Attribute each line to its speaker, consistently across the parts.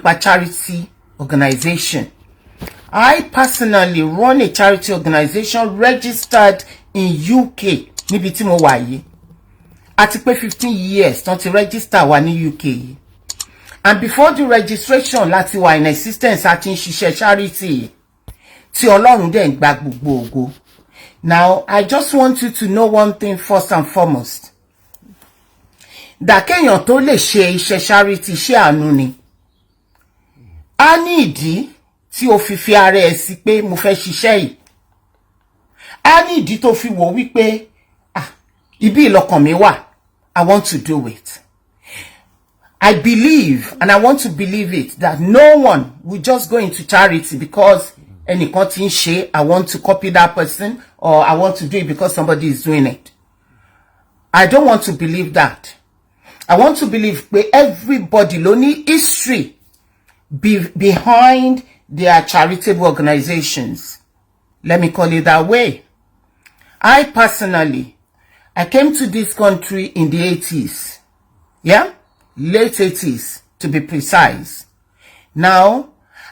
Speaker 1: nípa charity organization. I personally run a charity organization registered in UK níbi tí mo wà yìí. Àti pé 15 years tán ti register wà ní UK yìí. And before the registration láti wà in existence àti ń ṣiṣẹ́ charity tí Ọlọ́run dẹ̀ ń gba gbogbo ògo. Now, I just want you to know one thing first and foremost. That kéèyàn tó lè ṣe iṣẹ́ charity iṣẹ́ àánú ni. A ní ìdí tí o fi ara ẹ sí pé mo fẹ́ ṣiṣẹ́ yìí. A ní ìdí tó fi wò wípé ibi ìlọ́kàn mi wà. I want to do it. I believe, and I want to believe it, that no one will just go into charity because ẹnìkan tí ń ṣe, I want to copy that person, or I want to do it because somebody is doing it. I don't want to believe that. I want to believe that everybody ló ní history behind their charitable organizations. Let me call it that way. I personally, I came to this country in the 80s. Yeah? Late 80s, to be precise. Now,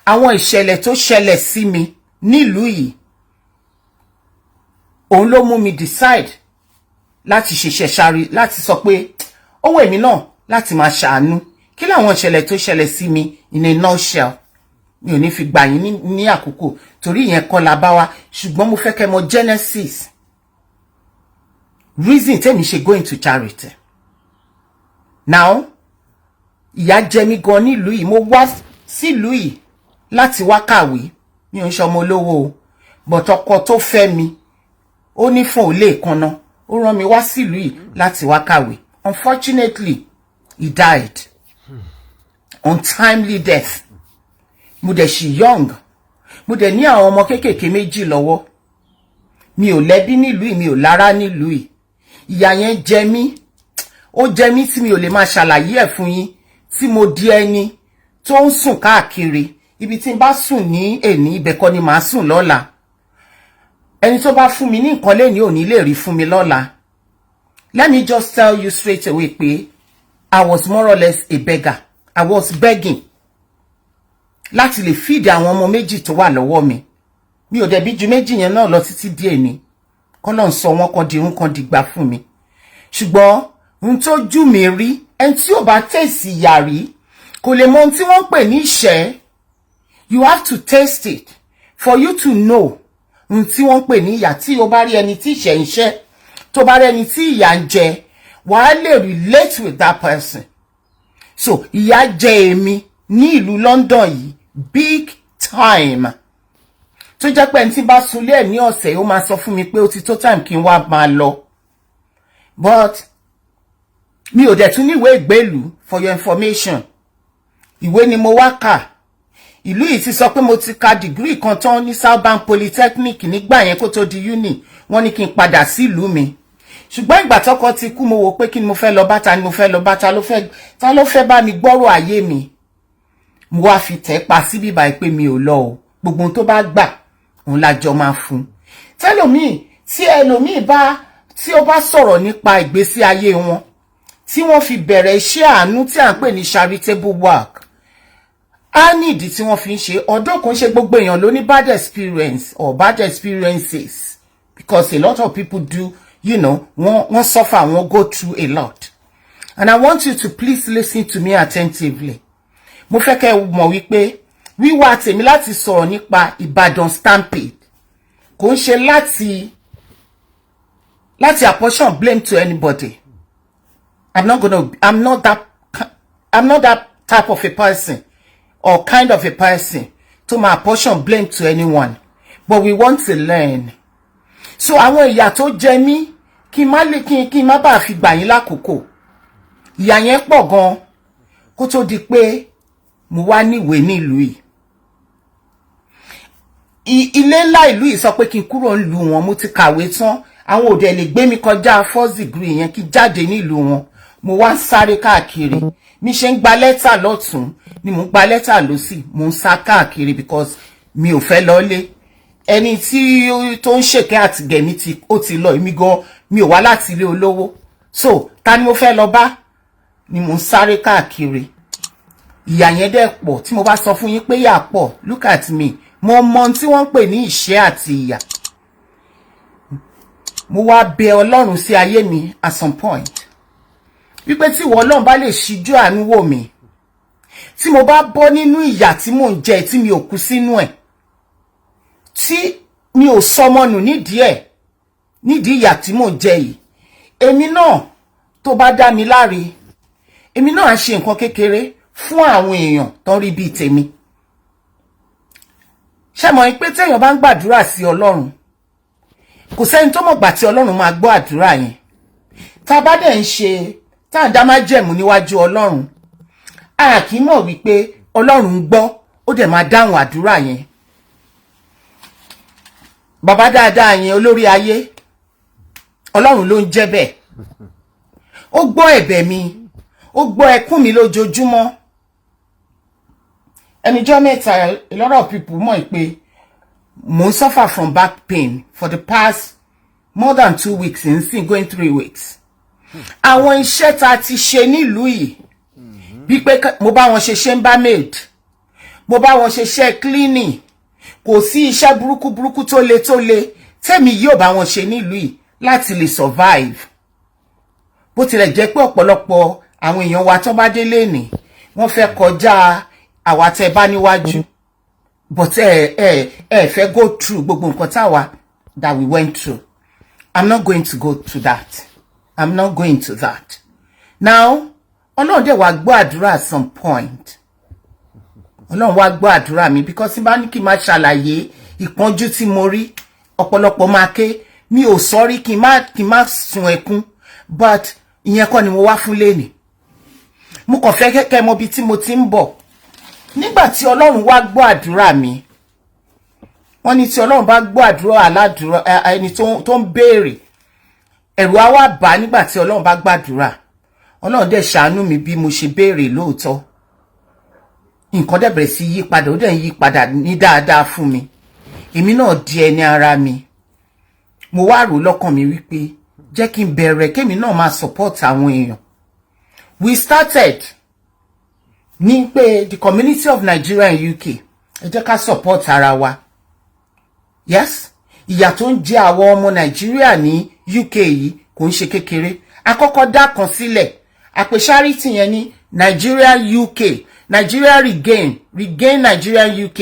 Speaker 1: àwọn ìṣẹ̀lẹ̀ tó ṣẹlẹ̀ sí mi nílùú yìí, òun ló mú mi decide láti ṣiṣẹ́ ṣàrí, láti sọ pé ó wù mí náà láti máa ṣàánú. Kí làwọn ìṣẹ̀lẹ̀ tó ṣẹlẹ̀ sí mi in a nutshell? Mi ò ní fi gbà yín ní àkókò torí ìyẹn kọ́ la bá wa, ṣùgbọ́n mo fẹ́ kẹ́ mọ̀ genesis. Reason tèmi ṣe go into charity. Now, ìyà jẹ mí gan nílùú yìí, mo wá sílùú yìí láti wá kàwé. Mi ò ń ṣọmọ olówó o, but ọkọ tó fẹ́ mi, ó ní fún olè kanna, ó rán mi wá sílùú yìí láti wá kàwé. Unfortunately, he died. Untimely death. Mo dẹ̀ ṣì young. Mo dẹ̀ ní àwọn ọmọ kéékèèké méjì lọ́wọ́. Mi ò lẹ́bí nílùú yìí, mi ò lára nílùú yìí. Ìyà yẹn jẹ mí. Ó jẹ mí tí mi ò lè máa ṣàlàyé ẹ̀ fún yín. Tí mo di ẹni tó ń sùn káàkiri. Ibi tí n bá sùn ní èní, ibẹ̀ kọ́ ni màá sùn lọ́la. Ẹni tó bá fún mi ní nǹkan lẹ́ni ò ní lè rí fún mi lọ́la. Let me just tell you straight away pé I was more or less a beggar. I was begging láti lè feed àwọn ọmọ méjì tó wà lọ́wọ́ mi. Mi ò dẹ̀ bí ju méjì yẹn náà lọ títí díẹ̀ ni. K'Ọlọ́run sọ wọ́n kan di ohun kan dìgbà fún mi. Ṣùgbọ́n ohun tó jú mi rí, ẹni tí ò bá taste ìyà rí, kò lè mọ ohun tí wọ́n pè ní ìṣẹ́. You have to taste it for you to know ohun tí wọ́n pè ní ìyà. Tí o bá rí ẹni tí ìṣẹ́ ń ṣẹ́, tó bá rí ẹni tí ìyà ń jẹ, wàá lè relate with that person. So, ìyà jẹ èmi ní ìlú London yìí, big time. Tó jẹ́ pé ẹni tí bá sunlé ẹ̀ ní ọ̀sẹ̀, ó máa sọ fún mi pé ó ti tó time kí n wá máa lọ. But mi ò dẹ̀ tún ní ìwé ìgbélú for your information. Ìwé ni mo wá kà. Ìlú yìí ti sọ pé mo ti ka degree kan tán ní Southbank Polytechnic nígbà yẹn kó tó di uni. Wọ́n ní kí n padà sí ìlú mi. Ṣùgbọ́n ìgbà tọ́kọ ti kú, mo wò pé kí ni mo fẹ́ lọ bá, ta ni mo fẹ́ lọ bá, ta ló fẹ́ bá mi gbọ́rọ̀ ayé mi. Mo wá fi tẹ̀ pa sí bíbá pé mi ò lọ o. Gbogbo ohun tó bá gbà, òun lájọ máa fún. Tí ó bá sọ̀rọ̀ nípa ìgbésí ayé wọn, tí wọ́n fi bẹ̀rẹ̀ iṣẹ́ àánú tí à ń pè ní charitable work, a ní ìdí tí wọ́n fi ń ṣe. Ọdún kan ṣe gbogbo èèyàn ló ní bad experience or bad experiences, because a lot of people do, you know, wọ́n suffer, wọ́n go through a lot. And I want you to please listen to me attentively. Mo fẹ́ kẹ́ mọ̀ wípé wíwá tèmi láti sọ̀rọ̀ nípa Ìbàdàn stampede kò ń ṣe láti apportion blame to anybody. I'm not that type of a person or kind of a person to my apportion blame to anyone. But we want to learn. So àwọn ìyà tó jẹ mí, kí n má bá fi gbà yín lákòókò. Ìyà yẹn pọ̀ gan kó tó di pé mo wá níwèé ní ìlú yìí. Ilé ńlá ìlú yìí sọ pé kí n kúrò nílùú wọn, mo ti kàwé tán. Àwọn òde lè gbé mi kọjá first degree yẹn kí jáde nílùú wọn. Mo wá ń sáré káàkiri. Mi ṣe ń gba lẹ́tà lọ́tún ni mo ń gba lẹ́tà lósì. Mo ń sá káàkiri because mi ò fẹ́ lọlé. Ẹni tí tó ń ṣèké àtìgẹ̀ mi ó ti lọ, èmi gan mi ò wá láti ilé olówó. So, ta ni mo fẹ́ lọ bá? Ni mo ń sáré káàkiri. ìyà yẹn dẹ̀ pọ̀. Tí mo bá sọ fún yín pé ìyà pọ̀, look at me. Mo mọ tí wọ́n ń pè ní ìṣẹ́ àti ìyà. Mo wá bẹ Ọlọ́run sí ayé mi at some point. Wípé tí ìwọ Ọlọ́run bá lè ṣíjú àánú wò mí, tí mo bá bọ́ nínú ìyà tí mò ń jẹ tí mi ò kú sínú ẹ̀, tí mi ò sọmọnù nídìí ẹ̀, nídìí ìyà tí mò ń jẹ yìí, èmi náà tó bá dá mi láre, èmi náà á ṣe nǹkan kékeré fún àwọn èèyàn tó rí bíi tèmi. Ṣé mọ̀ pé téèyàn bá ń gbàdúrà sí Ọlọ́run, kò sẹ́ni tó mọ̀ gbà tí Ọlọ́run máa gbọ́ àdúrà yẹn. Tá bá dẹ̀ ń ṣe tá à ń dá májẹ̀mú níwájú Ọlọ́run, a kì í mọ̀ wípé Ọlọ́run ń gbọ́, ó dẹ̀ máa dáhùn àdúrà yẹn. Bàbá dáadáa yẹn olórí ayé, Ọlọ́run ló ń jẹ́ bẹ́ẹ̀. Ó gbọ́ ẹ̀bẹ̀ mi, ó gbọ́ ẹkún mi lójoojúmọ́. Ẹnijọ́ mẹ́ta, a lot of people mọ̀ pé mo ń suffer from back pain for the past more than 2 weeks, in going 3 weeks. Àwọn iṣẹ́ tá ti ṣe nílùú yìí, bí pé mo bá wọn ṣe chambermaid, mo bá wọn ṣe iṣẹ́ cleaning, kò sí iṣẹ́ burúkú tó le tẹ́mi yóò bá wọn ṣe nílùú yìí láti lè survive. Bó tilẹ̀ jẹ́ pé ọ̀pọ̀lọpọ̀ àwọn èèyàn wa tó bá délé ní wọ́n fẹ́ kọjá àwa tẹ́ bá níwájú, but fẹ́ go through gbogbo nǹkan táwa that we went through. I'm not going to go to that. I'm not going to that. Now, Ọlọ́run dẹ̀ wá gbọ́ àdúrà at some point. Ọlọ́run wá gbọ́ àdúrà mi because tí bá ní kí n má ṣàlàyé ìpọ́njú tí mo rí, ọ̀pọ̀lọpọ̀ máa ké, mi ò sọrí kí n má sun ẹkún, but ìyẹn kọ́ ni mo wá fún lénìí. Mo kàn fẹ́ kẹ́kẹ́ mọ bí tí mo ti ń bọ̀. Nígbà tí Ọlọ́run wá gbọ́ àdúrà mi, wọ́n ní tí Ọlọ́run bá gbọ́ àdúrà aládùúrà ẹni tó ń béèrè, ẹ̀rù á wá bà nígbà tí Ọlọ́run bá gbàdúrà. Ọlọ́run dẹ̀ ṣàánú mi bí mo ṣe béèrè lóòótọ́. Nǹkan dẹ̀ bẹ̀rẹ̀ sí yí padà, ó dẹ̀ ń yí padà ní dáadáa fún mi. Èmi náà di ẹni ara mi. Mo wá rò lọ́kàn mi wípé jẹ́ kí n bẹ̀rẹ̀ kémi náà máa support àwọn èèyàn. We started ní pé the community of Nigeria and UK, ẹ jẹ́ ká support ara wa. Yes, ìyà tó ń jẹ àwọn ọmọ Nigeria ní UK yìí kò ń ṣe kékeré. Àkọ́kọ́ dá kan sílẹ̀, àpè charity yẹn ní Nigeria UK, Nigeria Regain Nigeria UK.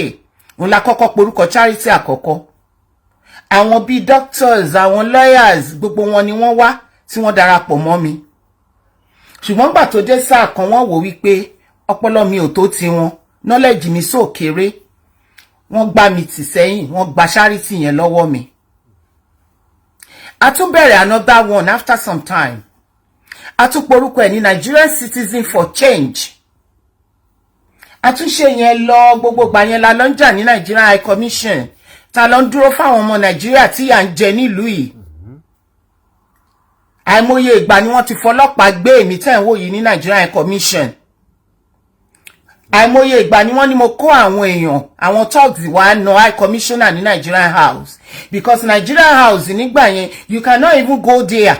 Speaker 1: Òun la kọ́kọ́ porúkọ charity àkọ́kọ́. Àwọn bíi doctors, àwọn lawyers, gbogbo wọn ni wọ́n wá tí wọ́n darapọ̀ mọ́ mi. Ṣùgbọ́n gbà tó dé sáà kan wọ́n wò wípé ọpọlọ mi ò tó ti wọn, knowledge mi so kéré. Wọ́n gbá mi tì sẹ́yìn, wọ́n gba charity yẹn lọ́wọ́ mi. A tún bẹ̀rẹ̀ another one after some time. A tún porúkọ ẹ̀ ní Nigerian Citizen for Change. A tún ṣe yẹn lọ gbogbo gbà yẹn la lọ ń jà ní Nigerian High Commission. Ta ló ń dúró fáwọn ọmọ Nàìjíríà tí à ń jẹ nílùú yìí. Àìmọye ìgbà ni wọ́n ti fọlọ́pàá gbé èmi tẹ́ ń wò yìí ní Nigerian High Commission. Àìmọye ìgbà ni wọ́n ní mo kó àwọn èèyàn, àwọn thugs wá na High Commissioner ní Nigerian House. Because Nigerian House nígbà yẹn, you cannot even go there.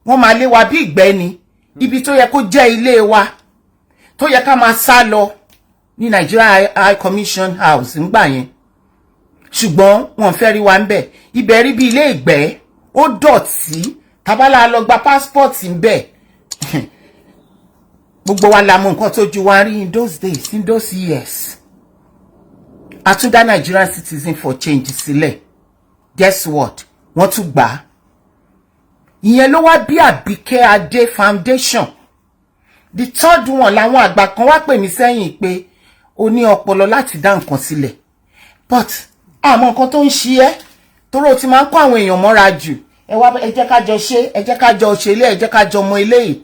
Speaker 1: Wọ́n máa lé wa bí ìgbẹ́ ni. Ibi tó yẹ kó jẹ́ ilé wa, tó yẹ ká máa sá lọ ní Nigerian High Commission House nígbà yẹn. Ṣùgbọ́n wọ́n fẹ́ rí wa ńbẹ̀. Ibẹ̀ rí bí ilé ìgbẹ́, ó dọ̀tí. Tabala lọ gba passport ńbẹ̀. Gbogbo wa la mọ̀ nǹkan tó ju wa rí in those days, in those years. A tún dá Nigerian Citizen for Change sílẹ̀. Guess what? Wọ́n tún gbà. Ìyẹn ló wá bí Àbíkẹ́ Adé Foundation. The third one làwọn àgbà kan wá pè mí sẹ́yìn pé ó ní ọpọlọ láti dá nǹkan sílẹ̀. But àmọ́ nǹkan tó ń ṣe ẹ́, tóró ti máa ń kó àwọn èèyàn mọ́ra jù. Ẹ jẹ́ ká jọ ṣe, ẹ jẹ́ ká jọ ṣe ilé, ẹ jẹ́ ká jọ mọ ilé yìí.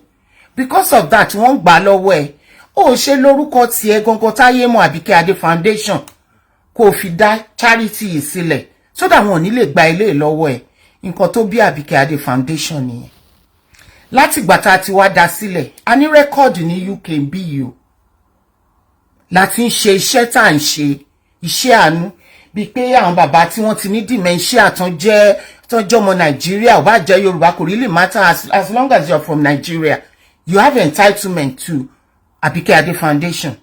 Speaker 1: Because of that, wọ́n gbà lọ́wọ́ ẹ̀. Ó ṣe lórúkọ tiẹ̀ gangan táyé mọ́ Àbíkẹ́ Adé Foundation kó fi dá charity yìí sílẹ̀. So that wọn ò ní lè gba ilé lọ́wọ́ ẹ̀. Nǹkan tó bí Àbíkẹ́ Adé Foundation nìyẹn. Láti ìgbà tá a ti wá dá sílẹ̀, a ní record ní UK bí yìí o. Láti ń ṣe iṣẹ́ tá à ń ṣe, iṣẹ́ àánú. Bí pé àwọn bàbá tí wọ́n ti ní dementia tán jẹ́ ọmọ Nigeria, ò bá jẹ́ Yorùbá, kò really matter as long as you're from Nigeria. You have entitlement to Àbíkẹ́ Adé Foundation.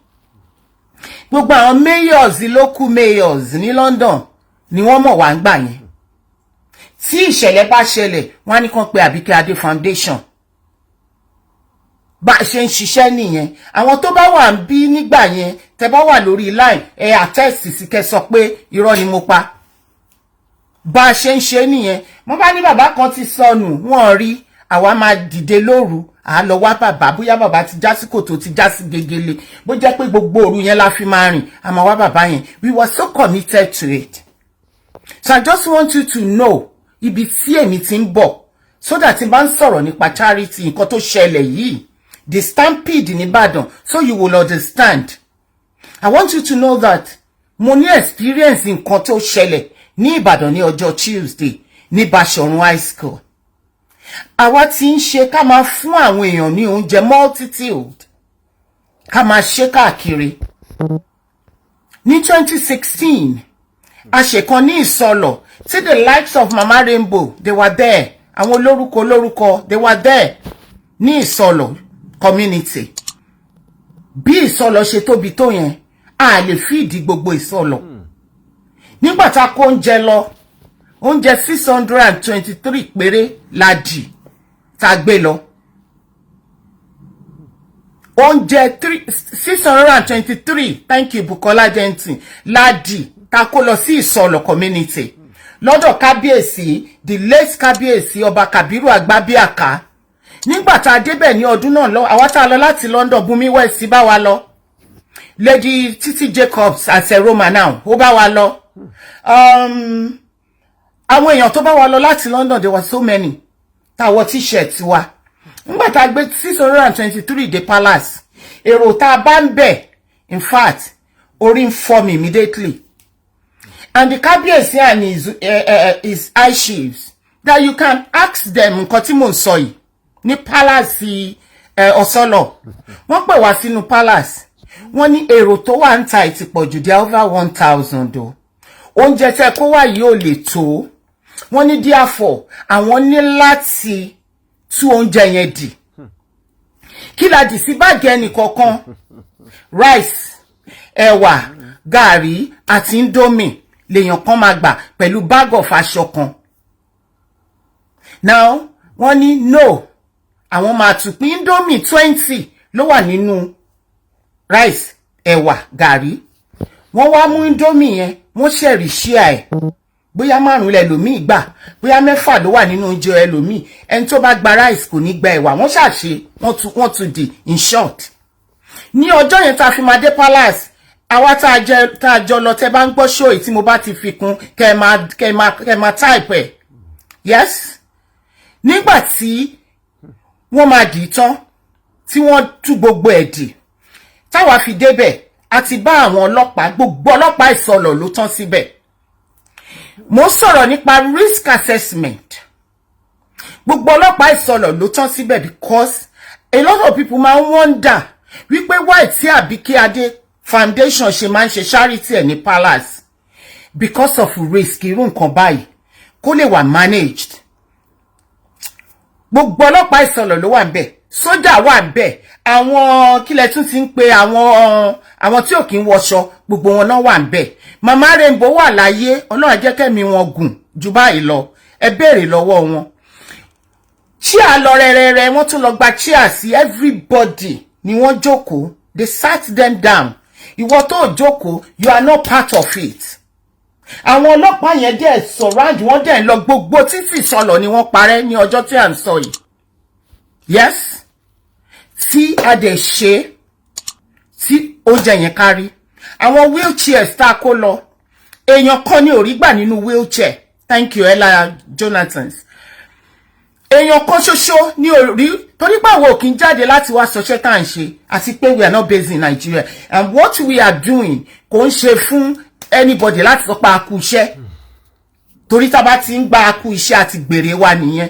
Speaker 1: gbogbo àwọn mayors local mayors ní London ni wọ́n mọ̀ wá ń gbà yẹn tí ìṣẹ̀lẹ̀ bá ṣẹlẹ̀ wọ́n ní kàn pé Àbíkẹ́ Adé foundation bá ṣe ń ṣiṣẹ́ nìyẹn àwọn tó bá wà ń bí nígbà yẹn tẹ́ bá wà lórí line ẹ attest sí kẹ́ sọ pé irọ́ ni mo pa bá ṣe ń ṣe nìyẹn mo bá ní bàbá kan ti sọnù wọ́n rí àwa máa dìde lóru à lọ wá bàbá bóyá bàbá ti já sí kòtò ti já sí gegele bó jẹ́ pé gbogbo òru yẹn la fi máa rìn a máa wá bàbá yẹn we were so committed to it. So I just want you to know ibi tí èmi ti ń bọ̀ so that tí bá ń sọ̀rọ̀ nípa charity nǹkan tó ṣẹlẹ̀ yìí the stampede ní Ìbàdàn so you will understand. I want you to know that mo ní experience nǹkan tó ṣẹlẹ̀ ní Ìbàdàn ní ọjọ́ Tuesday ní Bashorun High School. Àwa tí ń ṣe ká máa fún àwọn èèyàn ní oúnjẹ multitude ká máa ṣe káàkiri. Ní 2016 a ṣe kan ní Ìsọlọ̀ tí the likes of Mama Rainbow they were there àwọn olórúkọ they were there ní Ìsọlọ̀ community. Bí Ìsọlọ̀ ṣe tóbi tó yẹn a lè fìdí gbogbo Ìsọlọ̀. Nígbà tá kó oúnjẹ lọ oúnjẹ 623 péré la dì tá gbé lọ. Oúnjẹ 623 thank you Bukola Denton la dì tá kó lọ sí Ìsọlọ̀ community lọ́dọ̀ kábíyèsí the late kábíyèsí ọba Kàbírù Àgbábíàká. Nígbà tá débẹ̀ ní ọdún náà lọ àwa tá lọ láti London Bùnmi West bá wa lọ Lady Titi Jacobs àti Roma now ó bá wa lọ. Àwọn èèyàn tó bá wa lọ láti London there were so many tá wọ t-shirt wa nígbà tá gbé 623 dé palace èrò tá bá ń bẹ̀ in fact orí ń fọ́ mi immediately and the kábíyèsí and his high chiefs that you can ask them nǹkan tí mò ń sọ yìí ní palace Ọ̀sọ́lọ̀ wọ́n pè wá sínú palace wọ́n ní èrò tó wà ń ta ìtì pọ̀jù dé over 1000 o oúnjẹ tẹ́ kó wá yìí ò lè tó wọ́n ní therefore àwọn ní láti tú oúnjẹ yẹn dì kí la dì sí báàgì ẹnìkọ̀ọ̀kan rice ẹ̀wà gàrí àti indomie lèèyàn kan máa gbà pẹ̀lú bag of aṣọ kan. Now wọ́n ní no àwọn máa tún pín indomie 20 ló wà nínú rice ẹ̀wà gàrí wọ́n wá mú indomie yẹn wọ́n ṣẹ̀rì ṣíà ẹ̀ bóyá 5 lẹ́lòmíì gbà bóyá 6 ló wà nínú oúnjẹ ẹlòmíì ẹni tó bá gba rice kò ní gba ẹ̀wà wọ́n ṣàṣe wọ́n tún di in short. Ní ọjọ́ yẹn tá fi máa dé palace àwa tá jọ lọ tẹ́ bá ń gbọ́ show tí mo bá ti fi kún kẹ́ máa type ẹ̀ yes nígbà tí wọ́n máa dì tán tí wọ́n tú gbogbo ẹ̀ dì táwa fi débẹ̀ àti bá àwọn ọlọ́pàá gbogbo ọlọ́pàá Ìsọlọ̀ ló tán síbẹ̀. Mo sọ̀rọ̀ nípa risk assessment gbogbo ọlọ́pàá Ìsọlọ̀ ló tán síbẹ̀ because a lot of people máa wonder wípé why tí Àbíkẹ́ Adé foundation ṣe máa ń ṣe charity ẹ̀ ní palace because of risk irú nǹkan báyìí kó lè wà managed. Gbogbo ọlọ́pàá Ìsọlọ̀ ló wà ńbẹ̀ sójà wà ńbẹ̀ àwọn kílẹ̀ tún ti ń pe àwọn tí ò kí ń wọṣọ gbogbo wọn náà wà ńbẹ̀. Mama Rainbow wà láyé Ọlọ́run jẹ́ kẹ́mi wọn gùn jù báyìí lọ ẹ béèrè lọ́wọ́ wọn. Chair lọ rẹ̀rẹ̀rẹ̀ wọ́n tún lọ gba chair sí everybody ni wọ́n jókòó they sat them down. Ìwọ tó jókòó you are not part of it. Àwọn ọlọ́pàá yẹn dẹ̀ surround wọ́n dẹ̀ lọ gbogbo títí Ìsọlọ̀ ni wọ́n parẹ́ ní ọjọ́ tí à ń sọ yìí. Yes tí a dẹ̀ ṣe tí oúnjẹ yẹn kárí àwọn wheelchairs tá kó lọ èèyàn kan ní orí gbà nínú wheelchair thank you Ella Jonathan èèyàn kan ṣoṣo ní orí torí pé àwọn ò kí ń jáde láti wá sọṣẹ́ tá à ń ṣe àti pé we are not based in Nigeria and what we are doing kò ń ṣe fún anybody láti sọ pé a kú iṣẹ́ torí tá bá ti ń gba a kú iṣẹ́ àti gbèrè wa nìyẹn.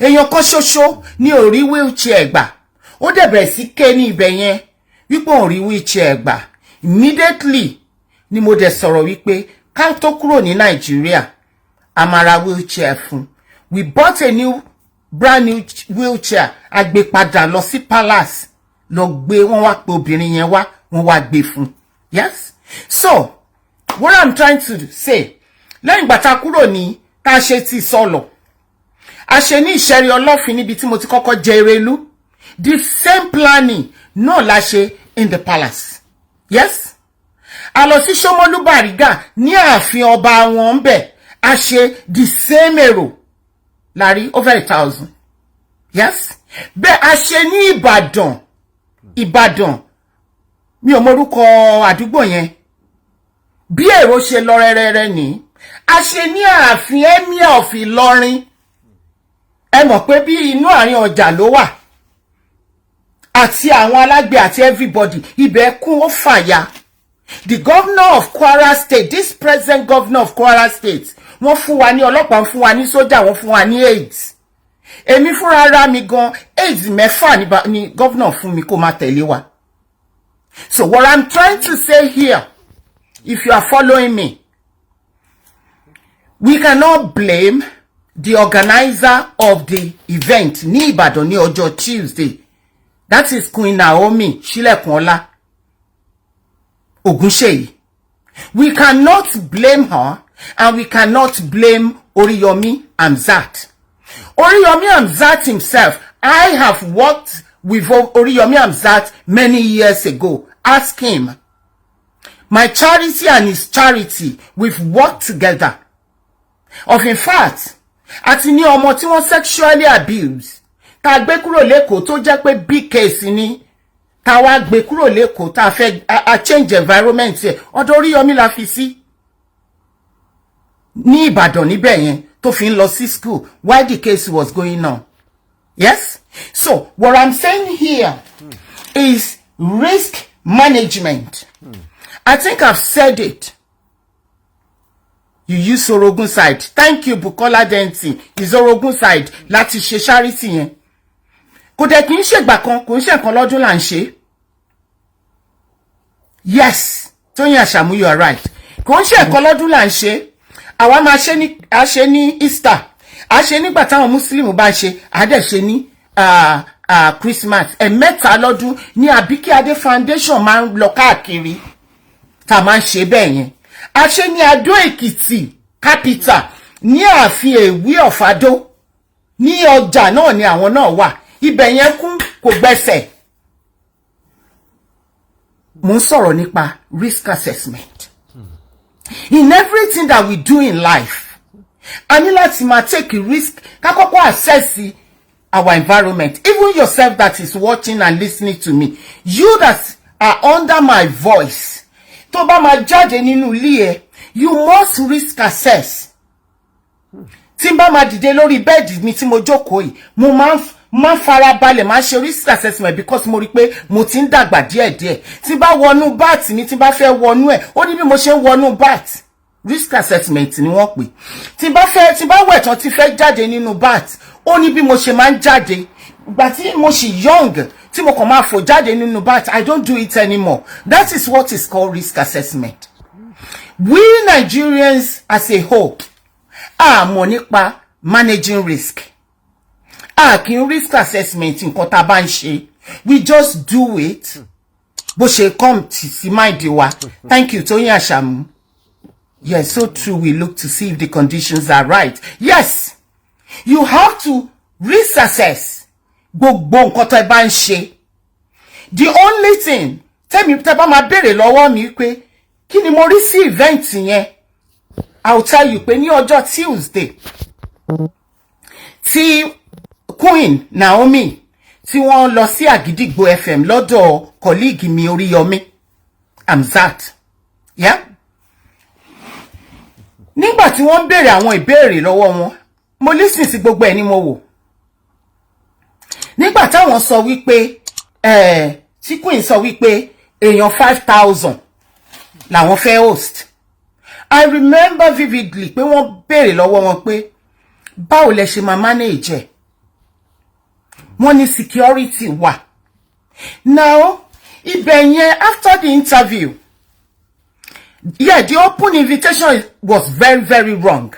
Speaker 1: Èèyàn kan ṣoṣo ní orí wheelchair gbà ó dẹ̀ bẹ̀rẹ̀ sí ké ní ibẹ̀ yẹn wípé òun rí wheelchair gbà immediately ni mo dẹ̀ sọ̀rọ̀ wípé ká tó kúrò ní Nàìjíríà a máa ra wheelchair fún. We bought a brand new wheelchair a gbé padà lọ sí palace lọ gbé wọ́n wá pé obìnrin yẹn wá wọ́n wá gbé fún Yes? So, what I'm trying to say, lẹ́yìn ìgbà tá kúrò ní tá ṣe ti sọ̀lọ̀, a ṣe ní ìṣẹ̀rí ọlọ́fin níbi tí mo ti kọ́kọ́ jẹ Erelu. The same planning náà la ṣe in the palace. Yes? A lọ sí Ṣómólú Bàrígà ní ààfin ọba wọn ńbẹ̀, a ṣe the same èrò lárí over 1,000. Yes? Bẹ́ẹ̀ a ṣe ní Ìbàdàn mi ò mọrúkọ àdúgbò yẹn. Bí èrò ṣe lọ rẹ́rẹ́rẹ́ ní, a ṣe ní ààfin Emir of Ìlọrin. Ẹ mọ̀ pé bí inú àárín ọjà ló wà. Àti àwọn alágbe àti everybody, ibẹ̀ kún ó fàya. The governor of Kwara State, this present governor of Kwara State, wọ́n fún wa ní ọlọ́pàá, fún wa ní sójà, wọ́n fún wa ní AIDS. Èmi fúnra ara mi gan, AIDS 6 ni governor fún mi kó má tẹ̀lé wa. So what I'm trying to say here, if you are following me, we cannot blame the organizer of the event ní Ìbàdàn ní ọjọ́ Tuesday. That is Queen Naomi Ṣílẹ̀kùnọlá Ògúnṣèyí. We cannot blame her, and we cannot blame Oriyomi Hamzat. Oriyomi Hamzat himself, I have worked with Oriyomi Hamzat many years ago. Ask him. My charity and his charity, we've worked together. In fact, àti ní ọmọ tí wọ́n sexually abuse, tá gbé kúrò l'Ékòó tó jẹ́ pé big case ni, tá wá gbé kúrò l'Ékòó tá fẹ́ a change environment ẹ̀, ọ̀dọ̀ Oriyomi la fi sí. Ní Ìbàdàn níbẹ̀ yẹn tó fi ń lọ sí school while the case was going on. Yes? So, what I'm saying here is risk management. I think I've said it. You use Orogun side. Thank you, Bukola Denton. Is Orogun side láti ṣe charity yẹn. Kò dẹ̀ kí ń ṣègbà kan, kò ń ṣe nǹkan lọ́dún là ń ṣe. Yes, Tóyìn Àṣàmú, you are right. Kò ń ṣe nǹkan lọ́dún là ń ṣe. Àwa máa ṣe ní Easter. A ṣe nígbà táwọn Muslim bá ṣe, a dẹ̀ ṣe ní Christmas. Ẹ̀mẹ́ta lọ́dún ní Àbíkí Adé Foundation máa ń lọ káàkiri. Tá máa ń ṣe bẹ́ẹ̀ yẹn. A ṣe ní Adó Èkìtì capital ní ààfin Èwí Ọ̀fadó. Ní ọjà náà ni àwọn náà wà. Ibẹ̀ yẹn kún kò gbẹ́sẹ̀. Mo ń sọ̀rọ̀ nípa risk assessment. In everything that we do in life, a ní láti máa take a risk, ká kọ́kọ́ assess our environment. Even yourself that is watching and listening to me, you that are under my voice, tó bá máa jáde nínú ilé ẹ, you must risk assess. Tí n bá máa dìde lórí bẹ́ẹ̀dì mi tí mo jókòó yìí, mo máa farabalẹ̀ máa ṣe risk assessment because mo rí pé mo ti ń dàgbà díẹ̀díẹ̀. Tí bá wọnú bat mi, tí bá fẹ́ wọnú ẹ̀, ó ní bí mo ṣe ń wọnú bat. Risk assessment ni wọ́n pè. Tí bá wẹ̀ tán tí fẹ́ jáde nínú bat, ó ní bí mo ṣe máa ń jáde. Ìgbà tí mo ṣì young, tí mo kàn máa fò jáde nínú bat, I don't do it anymore. That is what is called risk assessment. We Nigerians as a whole, mọ̀ nípa managing risk. Kí n risk assessment nǹkan tá bá ń ṣe. We just do it. Bó ṣe come sí mind wa. Thank you, Tóyìn Àṣàmú. Yes, so true. We look to see if the conditions are right. Yes, you have to risk assess gbogbo nǹkan tó bá ń ṣe. The only thing, tẹ́ bá máa béèrè lọ́wọ́ mi pé kí ni mo rí sí event yẹn, I'll tell you pé ní ọjọ́ Tuesday tí Queen Naomi tí wọ́n lọ sí Àgídìgbò FM lọ́dọ̀ colleague mi Oriyomi Hamzat. Yeah? Nígbà tí wọ́n béèrè àwọn ìbéèrè lọ́wọ́ wọn, mo listen sí gbogbo ẹ̀ ni mo wò. Nígbà táwọn sọ wípé tí Queen sọ wípé èèyàn 5,000 làwọn fẹ́ host. I remember vividly pé wọ́n béèrè lọ́wọ́ wọn pé báwo lẹ ṣe máa manage ẹ̀. Wọ́n ní security wà. Now, ibẹ̀ yẹn after the interview, yeah, the open invitation was very, very wrong.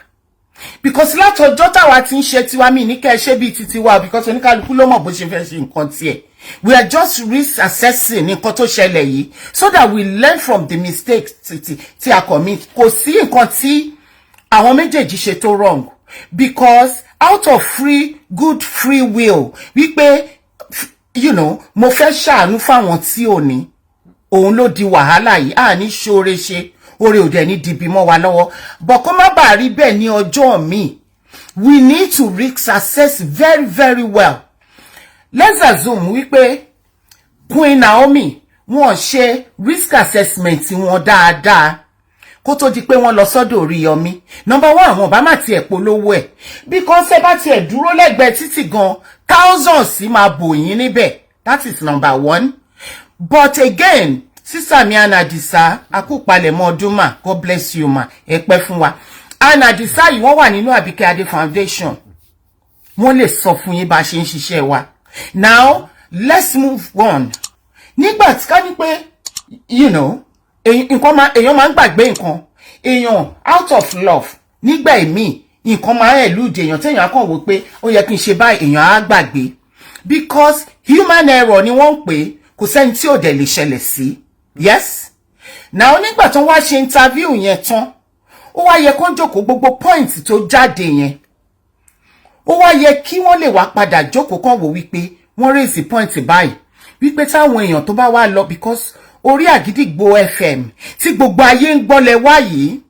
Speaker 1: because látọjọ́ táwa ti ń ṣe tiwa mi ní kẹ́ ṣe bí titi wa because oníkálukú ló mọ̀ bó ṣe fẹ́ ṣe nǹkan tiẹ̀. We are just risk assessing nǹkan tó ṣẹlẹ̀ yìí so that we learn from the mistakes tí a commit. Kò sí nǹkan tí àwọn méjèèjì ṣe tó wrong because out of good free will wípé mo fẹ́ ṣàánú fáwọn tí ò ní òun ló di wàhálà yìí ní ṣoore ṣe oore ò dẹ̀ ní dìbì mọ́ wa lọ́wọ́ but kó má bàa rí bẹ́ẹ̀ ní ọjọ́ míì we need to risk assess very very well. Let's assume wípé Queen Naomi wọ́n ṣe risk assessment wọn dáadáa kó tó di pé wọ́n lọ sọ́dọ̀ Oriyomi. Number one, àwọn bá má tiẹ̀ polówó ẹ̀ because ẹ bá tiẹ̀ dúró lẹ́gbẹ̀ẹ́ títì gan thousands máa bò yín níbẹ̀. That is number one. But again, sister mi Anadisa akúpalẹ̀mọ́ ọdún mà, God bless you ma, ẹ pẹ́ fún wa. Anadisa yìí wọ́n wà nínú Àbíkẹ́ Adé Foundation. Wọ́n lè sọ fún yín bá ṣe ń ṣiṣẹ́ wa. Now, let's move on. Nígbà tí ká ní pé, èèyàn máa ń gbàgbé nǹkan. Èèyàn out of love. Nígbà èmi, nǹkan máa ń elude èèyàn téèyàn kàn wò pé ó yẹ kí n ṣe báyìí èèyàn á gbàgbé. Because human error ni wọ́n ń pè, kò sẹ́ni tí ò dẹ̀ lè ṣẹlẹ̀ sí. Yes? Now, nígbà tó wá ṣe interview yẹn tán, ó wá yẹ kó jókòó gbogbo point tó jáde yẹn. Ó wá yẹ kí wọ́n lè wá padà jókòó kan wò wípé wọ́n raise point báyìí wípé táwọn èèyàn tó bá wá lọ because orí Àgídìgbo FM tí gbogbo ayé ń gbọ́ lẹ wá yìí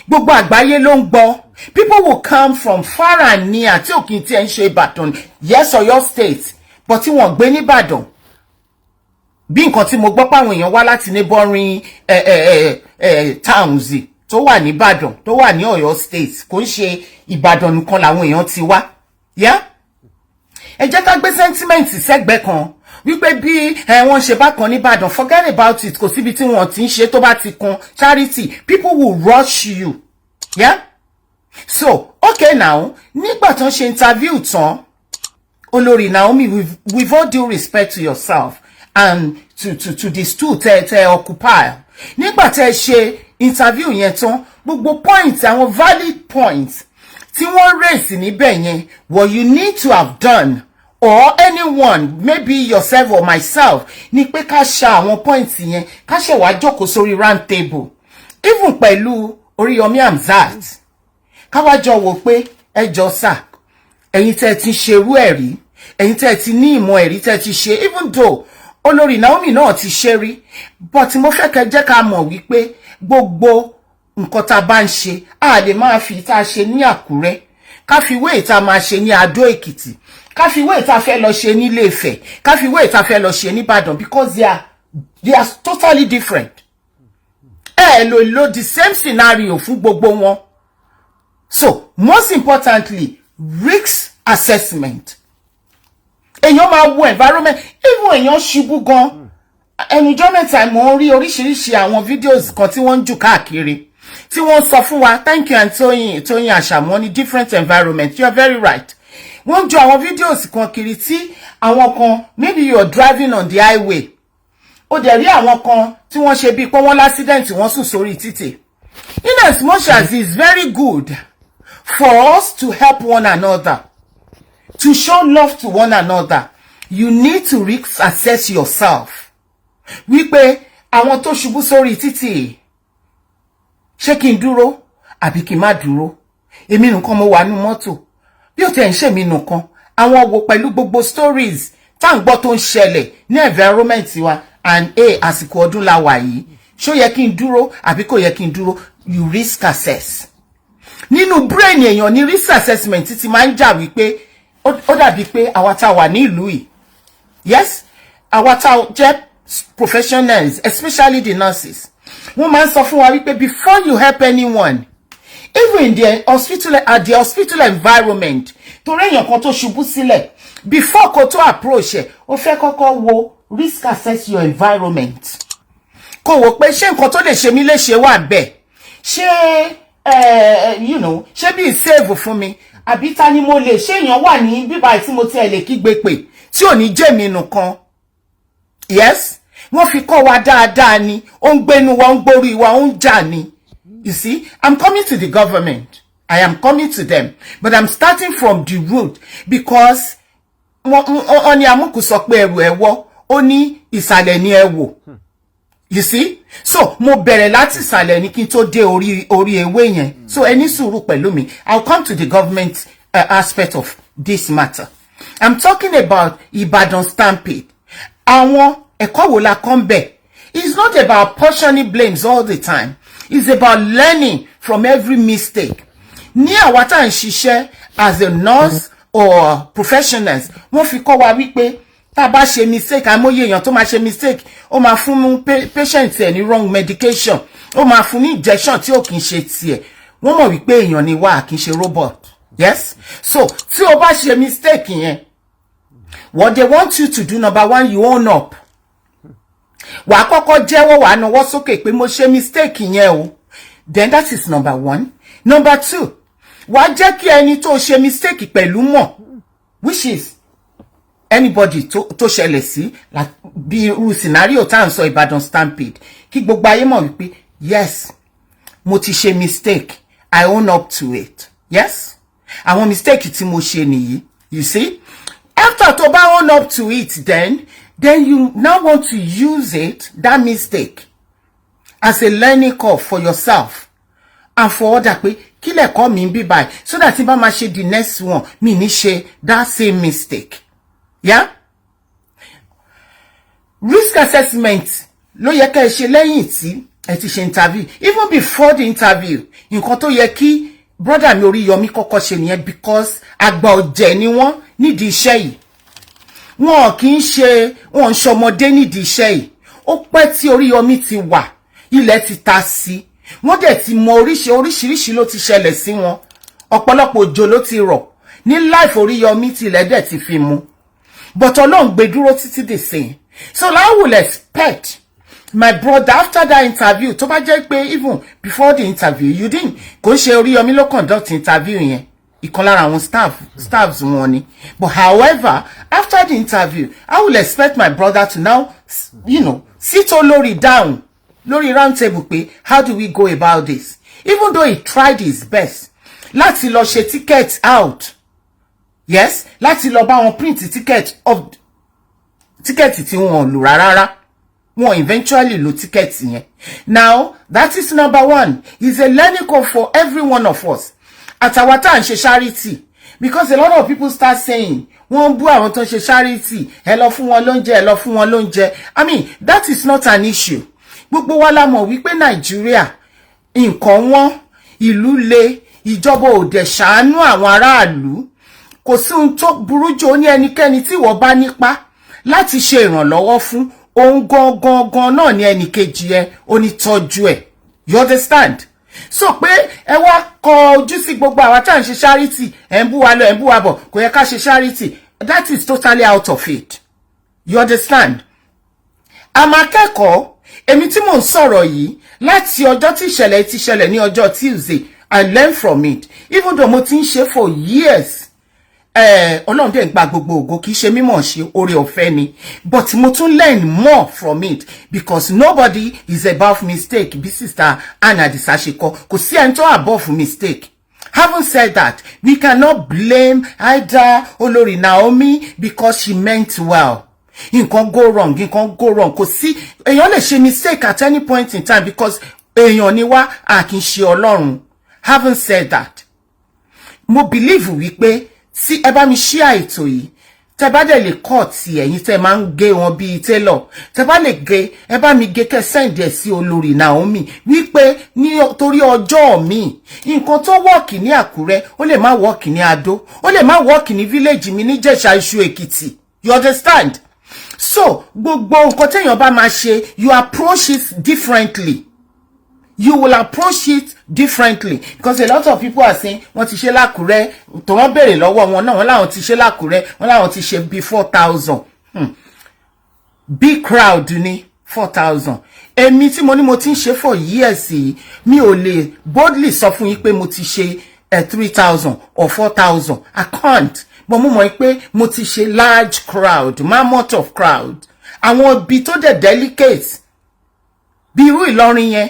Speaker 1: gbogbo àgbáyé ló ń gbọ́. People will come from far and near tí òkè tí ẹ ń ṣe Ìbàdàn, yes, Ọ̀yọ́ state, but tí wọ́n gbé ní Ìbàdàn. Bí nǹkan tí mo gbọ́ páwọn èèyàn wá láti neighboring towns tó wà ní Ìbàdàn, tó wà ní Ọ̀yọ́ state, kò ń ṣe Ìbàdàn nìkan làwọn èèyàn ti wá. Yeah? Ẹ jẹ́ ká gbé sentiment sẹ́gbẹ́ kan wípé bí wọ́n ṣe bákan ní Ìbàdàn, forget about it, kò síbi tí wọ́n ti ń ṣe tó bá ti kan charity, people will rush you. Yeah? So, okay now, nígbà tán ṣe interview tán, Olórí Naomi, with all due respect to yourself and to the stool te occupy. Nígbà tẹ́ ṣe interview yẹn tán, gbogbo points, àwọn valid points tí wọ́n raise níbẹ̀ yẹn, what you need to have done, or anyone, maybe yourself or myself, ni pé ká ṣa àwọn points yẹn, ká ṣe wá jókòó sórí round table. Even pẹ̀lú Oriyomi Hamzat, ká wá jọ wò pé ẹ jọ sà, ẹ̀yin tẹ́ ti ṣerú ẹ̀rí, ẹ̀yin tẹ́ ti ní ìmọ̀ ẹ̀rí tẹ́ ti ṣe, even though Olórí Naomi náà ti ṣe rí, but mo fẹ́ kẹ́ jẹ́ ká mọ̀ wípé gbogbo nǹkan tá bá ń ṣe a lè máa fi tá ṣe ní Àkúrẹ́, ká fi wé tá máa ṣe ní Adó Èkìtì, ká fi wé tá fẹ́ lọ ṣe ní Ilé Ifẹ̀, ká fi wé tá fẹ́ lọ ṣe ní Ìbàdàn, because they are totally different. Lo the same scenario fún gbogbo wọn. So, most importantly, risk assessment. Èèyàn máa wo environment, even èèyàn ṣubú gan. Ẹnìjọ́ mẹ́ta mo rí oríṣiríṣi àwọn videos kan tí wọ́n ń jù káàkiri. Tí wọ́n sọ fún wa, thank you Toyin Àṣàmú, ní different environment. You are very right. Wọ́n jù àwọn videos kan kiri tí àwọn kan, maybe you are driving on the highway. Ó dẹ̀ rí àwọn kan tí wọ́n ṣe bí pé wọ́n l'accident wọ́n sùn sórí títì. In as much as it's very good for us to help one another, to show love to one another, you need to risk assess yourself. Wípé àwọn tó ṣubú sórí títì, ṣé kí n dúró àbí kí n má dúró? Èmi nìkan mo wà nínú mọ́tò. Bí ó tẹ̀ ń ṣe mí nìkan, àwọn wo pẹ̀lú gbogbo stories tá ń gbọ́ tó ń ṣẹlẹ̀ ní environment wa, and àsìkò ọdún la wà yìí. Ṣó yẹ kí n dúró àbí kò yẹ kí n dúró? You risk assess. Nínú brain èèyàn ní risk assessment ti máa ń jà wípé ó dàbí pé àwa tá wà ní ìlú yìí. Yes, àwa tá jẹ́ professionals, especially the nurses. Wọ́n máa ń sọ fún wa wípé before you help anyone, even in the hospital, at the hospital environment, torí èèyàn kan tó ṣubú sílẹ̀, before kó tó approach ẹ̀, ó fẹ́ kọ́kọ́ wo risk assess your environment. Kó wò pé ṣé nǹkan tó lè ṣe mí léṣe wà ńbẹ̀? Ṣé ṣé bí save fún mi? Àbí ta ni mo lè ṣe èèyàn wà ní bíbá tí mo ti ẹ̀ lè kígbe pè tí ò ní jẹ́ mi nìkan? Yes, wọ́n fi kọ́ wa dáadáa ni, ó ń gbénu wa, ó ń gbórí wa, ó ń jà ni. You see, I'm coming to the government. I am coming to them, but I'm starting from the root because oni amuku sọ pé ẹrù ẹwọ oni ìsàlẹ̀ ni ẹwò. You see? So mo bẹ̀rẹ̀ láti ìsàlẹ̀ ni kí n tó dé orí ewé yẹn. So ẹni sùúrù pẹ̀lú mi. I'll come to the government aspect of this matter. I'm talking about Ibadan stampede. Àwọn ẹ̀kọ́ wo la kọ́ ńbẹ̀? It's not about portioning blames all the time. It's about learning from every mistake. Ní àwa tá ń ṣiṣẹ́ as a nurse or professionals, wọ́n fi kọ́ wa wípé tá bá ṣe mistake, àmọye èèyàn tó máa ṣe mistake, ó máa fún patient ẹ̀ ní wrong medication, ó máa fún ní injection tí ó kì í ṣe tiẹ̀. Wọ́n mọ̀ wípé èèyàn ni wá, kì í ṣe robot. Yes? So, tí o bá ṣe mistake yẹn, what they want you to do, number one, you own up. Wà á kọ́kọ́ jẹ́wọ́, wà á nawọ́ sókè pé mo ṣe mistake yẹn o. Then that is number one. Number two, wà á jẹ́ kí ẹni tó ṣe mistake pẹ̀lú mọ̀, which is anybody tó ṣẹlẹ̀ sí, like bí irú scenario tá à ń sọ Ìbàdàn stampede, kí gbogbo ayé mọ̀ wípé yes, mo ti ṣe mistake, I own up to it. Yes? Àwọn mistake tí mo ṣe nìyí. You see? After tó bá own up to it, then you now want to use it, that mistake, as a learning curve for yourself and for other pé kí lẹ̀kọ́ mi ń bí báyìí, so that tí bá máa ṣe the next one, mi ní ṣe that same mistake. Yeah? Risk assessment ló yẹ ká ẹ ṣe lẹ́yìn tí ẹ ti ṣe interview. Even before the interview, nǹkan tó yẹ kí brother mi Oriyomi kọ́kọ́ ṣe nìyẹn, because àgbà ọ̀jẹ̀ ni wọ́n nídìí iṣẹ́ yìí. Wọn kì í ṣe wọn ń ṣọmọdé nídìí iṣẹ́ yìí. Ó pẹ́ tí Oriyomi ti wà, ilẹ̀ ti ta sí. Wọ́n dẹ̀ ti mọ oríṣiríṣi ló ti ṣẹlẹ̀ sí wọn. Ọ̀pọ̀lọpọ̀ òjò ló ti rọ̀. Ní life Oriyomi ti ilẹ̀ dẹ̀ ti fi mu. But Ọlọ́run gbé dúró títí dè sẹ́yìn. So I will expect my brother after that interview, tó bá jẹ́ pé even before the interview, you didn't kò ṣe Oriyomi ló conduct interview yẹn. Ìkan lára àwọn staffs wọn ni. But however, after the interview, I will expect my brother to now, sit olórí down, lórí round table pé, how do we go about this? Even though he tried his best, láti lọ ṣe ticket out. Yes, láti lọ bá wọn print ticket tí wọn lò rárá. Wọ́n eventually lo ticket yẹn. Now, that is number one. It's a learning curve for every one of us. Àtàwa tá ń ṣe charity, because a lot of people start saying wọ́n bú àwọn tó ń ṣe charity, ẹ lọ fún wọn lóúnjẹ, ẹ lọ fún wọn lóúnjẹ. I mean, that is not an issue. Gbogbo wa la mọ̀ wípé Nàìjíríà nǹkan wọn, ìlú le, ìjọba ò dẹ̀ ṣàánú àwọn aráàlú. Kò sí ohun tó burú jù ní ẹnikẹ́ni tí wọ́n bá nípa láti ṣe ìrànlọ́wọ́ fún, ohun gangan náà ni ẹnìkejì ẹ onítọ́jú ẹ̀. You understand? So pé ẹ wá kọ ojú sí gbogbo àwa tá ń ṣe charity, ẹ ń bú wa lọ, ẹ ń bú wa bọ̀, kò yẹ ká ṣe charity. That is totally out of it. You understand? Àmọ́ akẹ́kọ̀ọ́, èmi tí mò ń sọ̀rọ̀ yìí, láti ọjọ́ tí ìṣẹ̀lẹ̀ ti ṣẹlẹ̀ ní ọjọ́ Tuesday, I learned from it. Even though mo ti ń ṣe for years. Ọlọ́run dẹ̀ ń gba gbogbo ògo, kìí ṣe mímọ̀ ṣe, oore ọ̀fẹ́ ni. But mo tún learn more from it, because nobody is above mistake. Bí sister Anna Disashiko, kò sí ẹni tó above mistake. Having said that, we cannot blame either Olori Naomi because she meant well. Nǹkan go wrong, kò sí èèyàn lè ṣe mistake at any point in time, because èèyàn ni wá, a kì í ṣe Ọlọ́run. Having said that, mo believe wípé tí ẹ bá mi share ètò yìí, tẹ́ bá dẹ̀ lè cut ẹ̀yin tẹ́ máa ń gé wọn bí tailor, tẹ́ bá lè gé, ẹ bá mi gé kẹ́ send ẹ̀ sí Olórí Naomi wípé ní torí ọjọ́ mi nǹkan tó work ní Àkúrẹ́ ó lè má work ní Adó, ó lè má work ní village mi ní Jẹ̀ṣà Iṣu Èkìtì. You understand? So gbogbo nǹkan téèyàn bá máa ṣe, you approach it differently. You will approach it differently, because a lot of people are saying wọ́n ti ṣe l'Àkúrẹ́, tó wọ́n béèrè lọ́wọ́ wọn náà, wọ́n láwọn ti ṣe l'Àkúrẹ́, wọ́n láwọn ti ṣe bí 4,000. Big crowd ni 4,000. Èmi tí mo ní mo ti ń ṣe for years yìí, mi ò lè boldly sọ fún yín pé mo ti ṣe 3,000 or 4,000. I can't. But mo mọ̀ pé mo ti ṣe large crowd, mammoth of crowd. Àwọn ibi tó dẹ̀ delicate, bí irú Ìlọrin yẹn,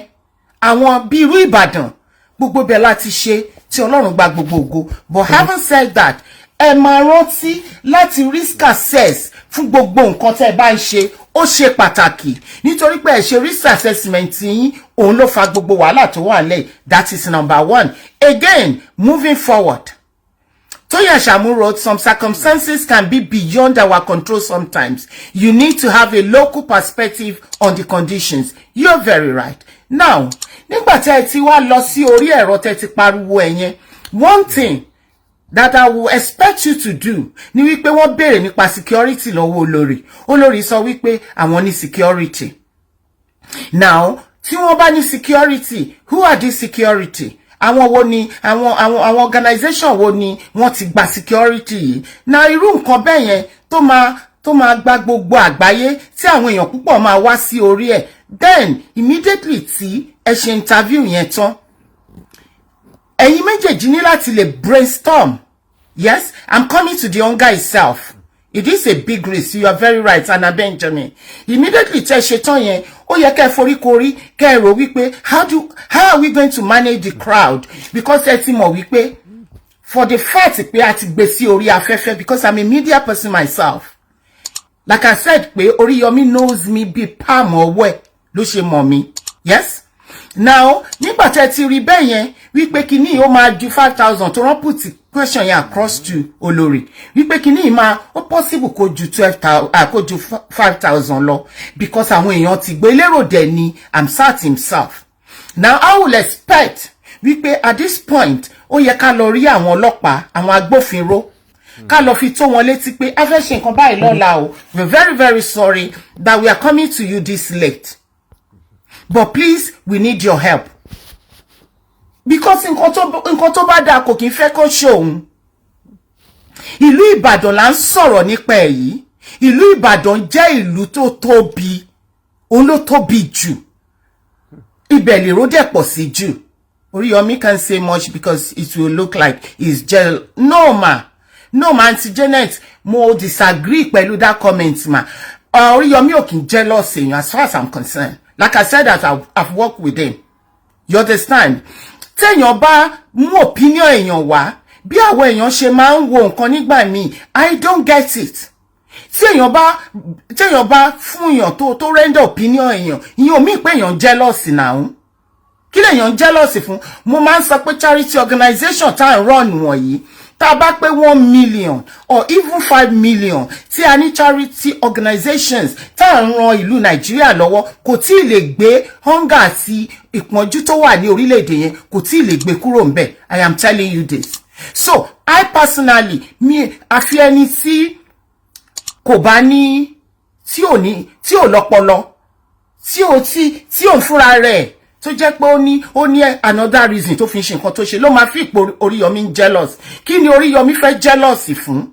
Speaker 1: àwọn bí irú Ìbàdàn, gbogbo bẹ̀ láti ṣe tí Ọlọ́run gba gbogbo ògo. But having said that, ẹ máa rántí láti risk assess fún gbogbo nǹkan tẹ́ bá ń ṣe. Ó ṣe pàtàkì nítorí pé ẹ ṣe risk assessment yín òun ló fa gbogbo wàhálà tó wà nílẹ̀. That is number one. Again, moving forward. Toyin Ashamu wrote, some circumstances can be beyond our control sometimes. You need to have a local perspective on the conditions. You're very right. Now, nígbà tí ẹ ti wá lọ sí orí ẹ̀rọ tẹ́ ti pariwo ẹ̀yẹn, one thing that I will expect you to do ni wípé wọ́n béèrè nípa security lọ́wọ́ olórí. Olórí sọ wípé àwọn ní security. Now, tí wọ́n bá ní security, who are these security? Àwọn wo ni àwọn organization wo ni wọ́n ti gba security yìí? Na irú nǹkan bẹ́ẹ̀ yẹn tó máa gba gbogbo àgbáyé tí àwọn èèyàn púpọ̀ máa wá sí orí ẹ̀. Then immediately tí ẹ ṣe interview yẹn tán, ẹ̀yin méjèèjì ní láti lè brainstorm. Yes, I'm coming to the hunger itself. It is a big risk. You are very right, Anna Benjamin. Immediately tẹ́ ṣe tán yẹn, ó yẹ kẹ́ foríkorí, kẹ́ rò wípé how are we going to manage the crowd? Because ẹ ti mọ̀ wípé for the fact pé a ti gbé sí orí afẹ́fẹ́, because I'm a media person myself. Like I said pé Oriyomi knows me bí palm ọwọ́ ló ṣe mọ̀ mí. Yes? Now, nígbà tẹ́ ti rí bẹ́ẹ̀ yẹn wípé kíní ó máa ju 5,000 tó rán put question yẹn across to olórí wípé kíní máa ó possible kó ju 12,000 kó ju 5,000 lọ because àwọn èèyàn ti gbé lérò dẹ̀ ni Hamzat himself. Now I will expect wípé at this point ó yẹ ká lọ rí àwọn ọlọ́pàá àwọn agbófinró ká lọ fi tó wọn létí pé a fẹ́ ṣe nǹkan báyìí lọ́la o, we're very very sorry that we are coming to you this late, but please we need your help. Because nǹkan tó bá dáa kò kí ń fẹ́ kó ṣòun. Ìlú Ìbàdàn là ń sọ̀rọ̀ nípa èyí. Ìlú Ìbàdàn jẹ́ ìlú tó tóbi. Òun ló tóbi jù. Ibẹ̀ lèrò dẹ̀ pọ̀ sí jù. Oriyomi can't say much because it will look like he's jealous. No ma, Auntie Janet, mo disagree pẹ̀lú that comment ma. Oriyomi ò kí ń jealous èèyàn as far as I'm concerned. Like I said that I've worked with him. You understand? Téèyàn bá mú opinion èèyàn wá bí àwọn èèyàn ṣe máa ń wo nǹkan nígbà míì, I don't get it. Téèyàn bá fún èèyàn tó render opinion èèyàn, ìyẹn ò mí pé èèyàn jealous now. Kí lèèyàn jealous fún? Mo máa ń sọ pé charity organization tá ń run wọ̀nyí, tá bá pé 1 million or even 5 million tí a ní charity organizations tá ń ran ìlú Nàìjíríà lọ́wọ́, kò tí lè gbé hunger àti ìpọ́njú tó wà ní orílẹ̀-èdè yẹn, kò tí lè gbé kúrò ńbẹ̀. I am telling you this. So I personally, àfi ẹni tí kò bá ní tí ò lọ́pọlọ tí ò ń fúnra rẹ̀ tó jẹ́ pé ó ní another reason tó fi ń ṣe nǹkan tó ṣe ló máa fi ipò Oriyomi ń jealous. Kí ni Oriyomi fẹ́ jealous fún?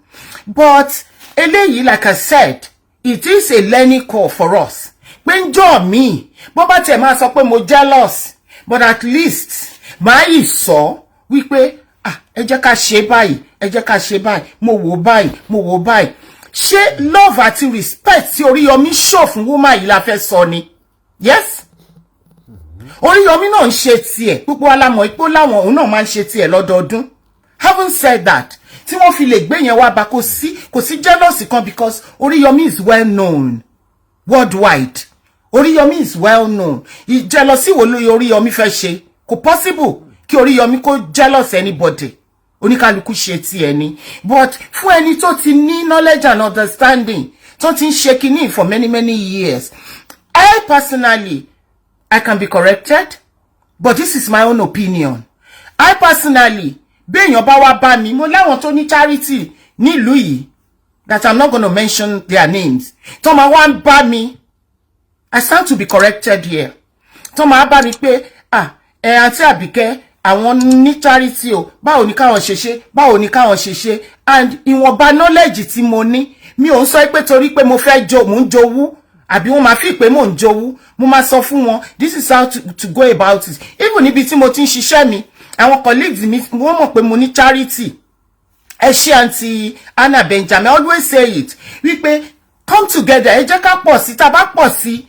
Speaker 1: But eléyìí, like I said, it is a learning curve for us. Pé ń jọ́ mi bó bá tẹ̀ máa sọ pé mo jealous, but at least máa yìí sọ wípé ẹ jẹ́ ká ṣe báyìí, ẹ jẹ́ ká ṣe báyìí, mo wò báyìí. Ṣé love àti respect tí Oriyomi show fún woman yìí la fẹ́ sọ ni? Yes? Oriyomi náà ń ṣe tiẹ̀, gbogbo alámọ̀ ipò láwọn òun náà máa ń ṣe tiẹ̀ lọ́dọọdún. Having said that, tí wọ́n fi lè gbé yẹn wá bá kò sí jealousy kan because Oriyomi is well known worldwide. Oriyomi is well known. Jealousy wo ló Oriyomi fẹ́ ṣe? Kò possible kí Oriyomi kó jealous anybody. Oníkálukú ṣe tiẹ̀ ni. But fún ẹni tó ti ní knowledge and understanding, tó ti ń ṣe kíní for many years, I personally, I can be corrected, but this is my own opinion. I personally, bí èèyàn bá wá bá mi, mo láwọn tó ní charity nílùú yìí, that I'm not going to mention their names. Tó máa wá ń bá mi, I stand to be corrected here. Tó máa bá mi pé, Àǹtí Àbíkẹ́, àwọn ní charity o, báwo ni káwọn ṣe ṣe, and ìwọ̀nba knowledge tí mo ní, mi ò ń sọ pé torí pé mo fẹ́ mo ń jowú, àbí wọ́n máa fi pé mo ń jowú, mo máa sọ fún wọn, this is how to go about it. Even níbi tí mo ti ń ṣiṣẹ́ mi, àwọn colleagues mi wọ́n mọ̀ pé mo ní charity. Ẹ ṣé Aunty Anna Benjamin, I always say it, wípé come together, ẹ jẹ́ ká pọ̀ sí, tá bá pọ̀ sí,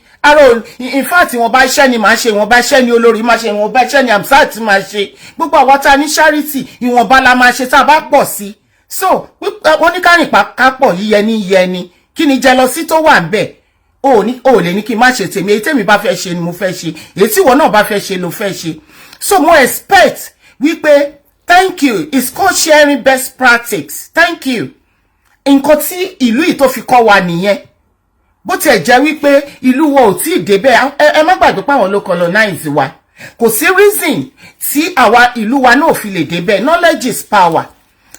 Speaker 1: in fact wọ́n bá iṣẹ́ ni máa ṣe, wọ́n bá iṣẹ́ ni olórí máa ṣe, wọ́n bá iṣẹ́ ni Hamzat máa ṣe. Gbogbo àwa tá ní charity ìwọ̀nba la máa ṣe tá bá pọ̀ sí. So wọ́n ní kárìn kápọ̀ yíyẹni kí ni jealousy tó wà ńbẹ̀. O lè ní kí má ṣe tèmi, èyí tèmi bá fẹ́ ṣe ni mo fẹ́ ṣe, èyí tí wọ́n náà bá fẹ́ ṣe ló fẹ́ ṣe. So mo expect wípé thank you, it's called sharing best practice. Thank you. Nǹkan tí ìlú yìí tó fi kọ́ wa nìyẹn. Bó tiẹ̀ jẹ́ wípé ìlú wa ò tí ì débẹ̀, ẹ má gbàgbé pé àwọn ló colonize wa. Kò sí reason tí àwa ìlú wa náà fi lè débẹ̀. Knowledge is power.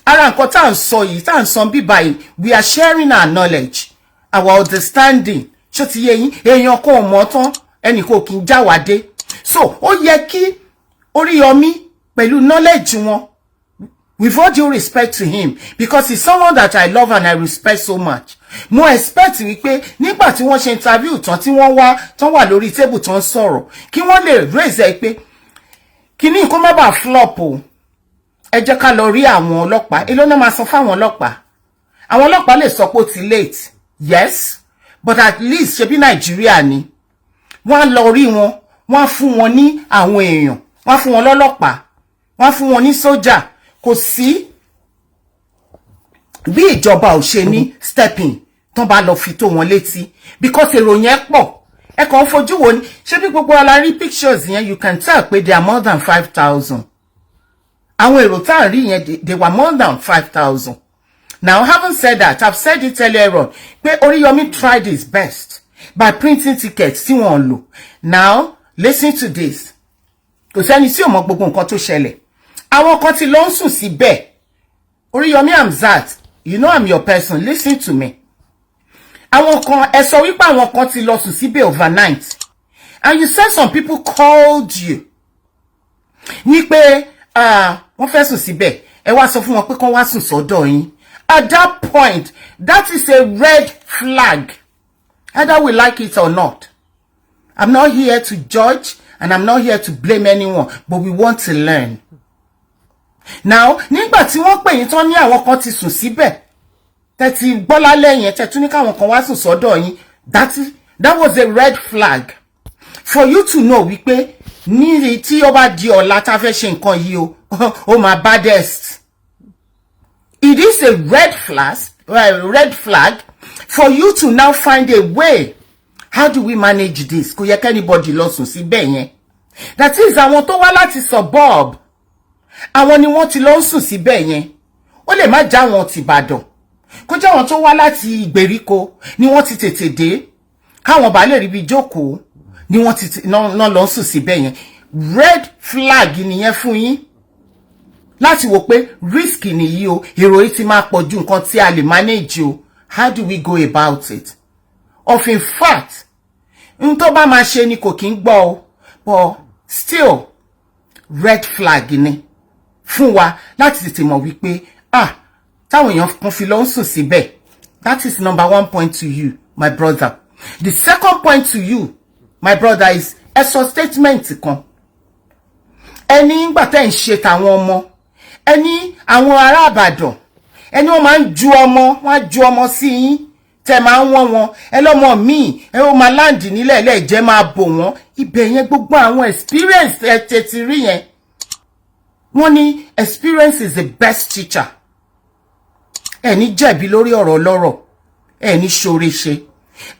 Speaker 1: Ara nǹkan tá ń sọ yìí, tá ń sọ bíbá yìí, we are sharing our knowledge, our understanding. Ṣó ti yé yín, èèyàn kò mọ̀ tán, ẹnì kò kí ń já wa dé. So ó yẹ kí Oriyomi pẹ̀lú knowledge wọn, with all due respect to him, because he's someone that I love and I respect so much. Mo expect wípé nígbà tí wọ́n ṣe interview tán tí wọ́n wà lórí table tán sọ̀rọ̀, kí wọ́n lè raise ẹ pé kíní kó má bàa flop o. Ẹ jẹ́ ká lọ rí àwọn ọlọ́pàá. Èló náà máa san fáwọn ọlọ́pàá. Àwọn ọlọ́pàá lè sọ pé ó ti late. Yes, but at least ṣebí Nàìjíríà ni. Wọ́n lọ rí wọn, wọ́n fún wọn ní àwọn èèyàn, wọ́n fún wọn lọ́lọ́pàá, wọ́n fún wọn ní sójà. Kò sí bí ìjọba ò ṣe ní stepping tán bá lọ fi tó wọn létí, because èrò yẹn pọ̀. Ẹ kàn fojú wo ni, ṣé bí gbogbo ala rí pictures yẹn, you can tell pé they are more than 5,000. Àwọn èrò tá rí yẹn, they were more than 5,000. Now, having said that, I've said it earlier on, pé Oriyomi tried his best by printing tickets tí wọ́n lò. Now, listen to this. Kò sẹ́ni tí ò mọ gbogbo nǹkan tó ṣẹlẹ̀. Àwọn kan tí lọ ń sùn síbẹ̀. Oriyomi Hamzat, you know I'm your person, listen to me. Àwọn kan, ẹ sọ wípé àwọn kan tí lọ sùn síbẹ̀ overnight. And you said some people called you. Wípé, wọ́n fẹ́ sùn síbẹ̀. Ẹ wá sọ fún wọn pé kán wá sùn sọ́dọ̀ yín. At that point, that is a red flag. Either we like it or not. I'm not here to judge and I'm not here to blame anyone, but we want to learn. Now, nígbà tí wọ́n pè yín tán ní àwọn kan ti sùn síbẹ̀, tẹ́ ti gbọ́ lálẹ́ yẹn, tẹ́ tún ní káwọn kan wá sùn sọ́dọ̀ yín, that was a red flag. For you to know wípé ní tí ó bá di ọ̀la tá fẹ́ ṣe nǹkan yìí o máa baddest. It is a red flag for you to now find a way. How do we manage this? Kò yẹ kí anybody lọ sùn síbẹ̀ yẹn. That is, àwọn tó wá láti suburb, àwọn ni wọ́n ti lọ sùn síbẹ̀ yẹn. Ó lè má já wọn ti Ìbàdàn. Kó jẹ́ àwọn tó wá láti ìgbèríko ni wọ́n ti tètè dé. Káwọn bá lè rí bí jókòó ni wọ́n ti náà lọ sùn síbẹ̀ yẹn. Red flag nìyẹn fún yín. Láti wò pé risk nìyí o, èrò yìí ti máa pọ̀ ju nǹkan tí a lè manage o. How do we go about it? Of in fact, n tó bá máa ṣe ni kò kí ń gbọ́ o, but still red flag ni fún wa láti tètè mọ̀ wípé táwọn èèyàn kan fi lọ ń sùn síbẹ̀. That is number 1 point to you, my brother. The second point to you, my brother, is ẹ sọ statement kan. Ẹni ìgbà tẹ́ ń ṣe tàwọn ọmọ, ẹni àwọn ará Ìbàdàn, ẹni wọ́n máa ń ju ọmọ, wọ́n á ju ọmọ sí yín, tẹ́ máa ń wọ́n wọn, ẹ lọ́mọ míì, ẹ ó máa láǹdì nílẹ̀ ẹlẹ́jẹ́ máa bò wọ́n. Ibẹ̀ yẹn gbogbo àwọn experience ẹ tètè rí yẹn. Wọ́n ní experience is the best teacher. Ẹni jẹ̀bi lórí ọ̀rọ̀ lọ́rọ̀, ẹni ṣoore ṣe.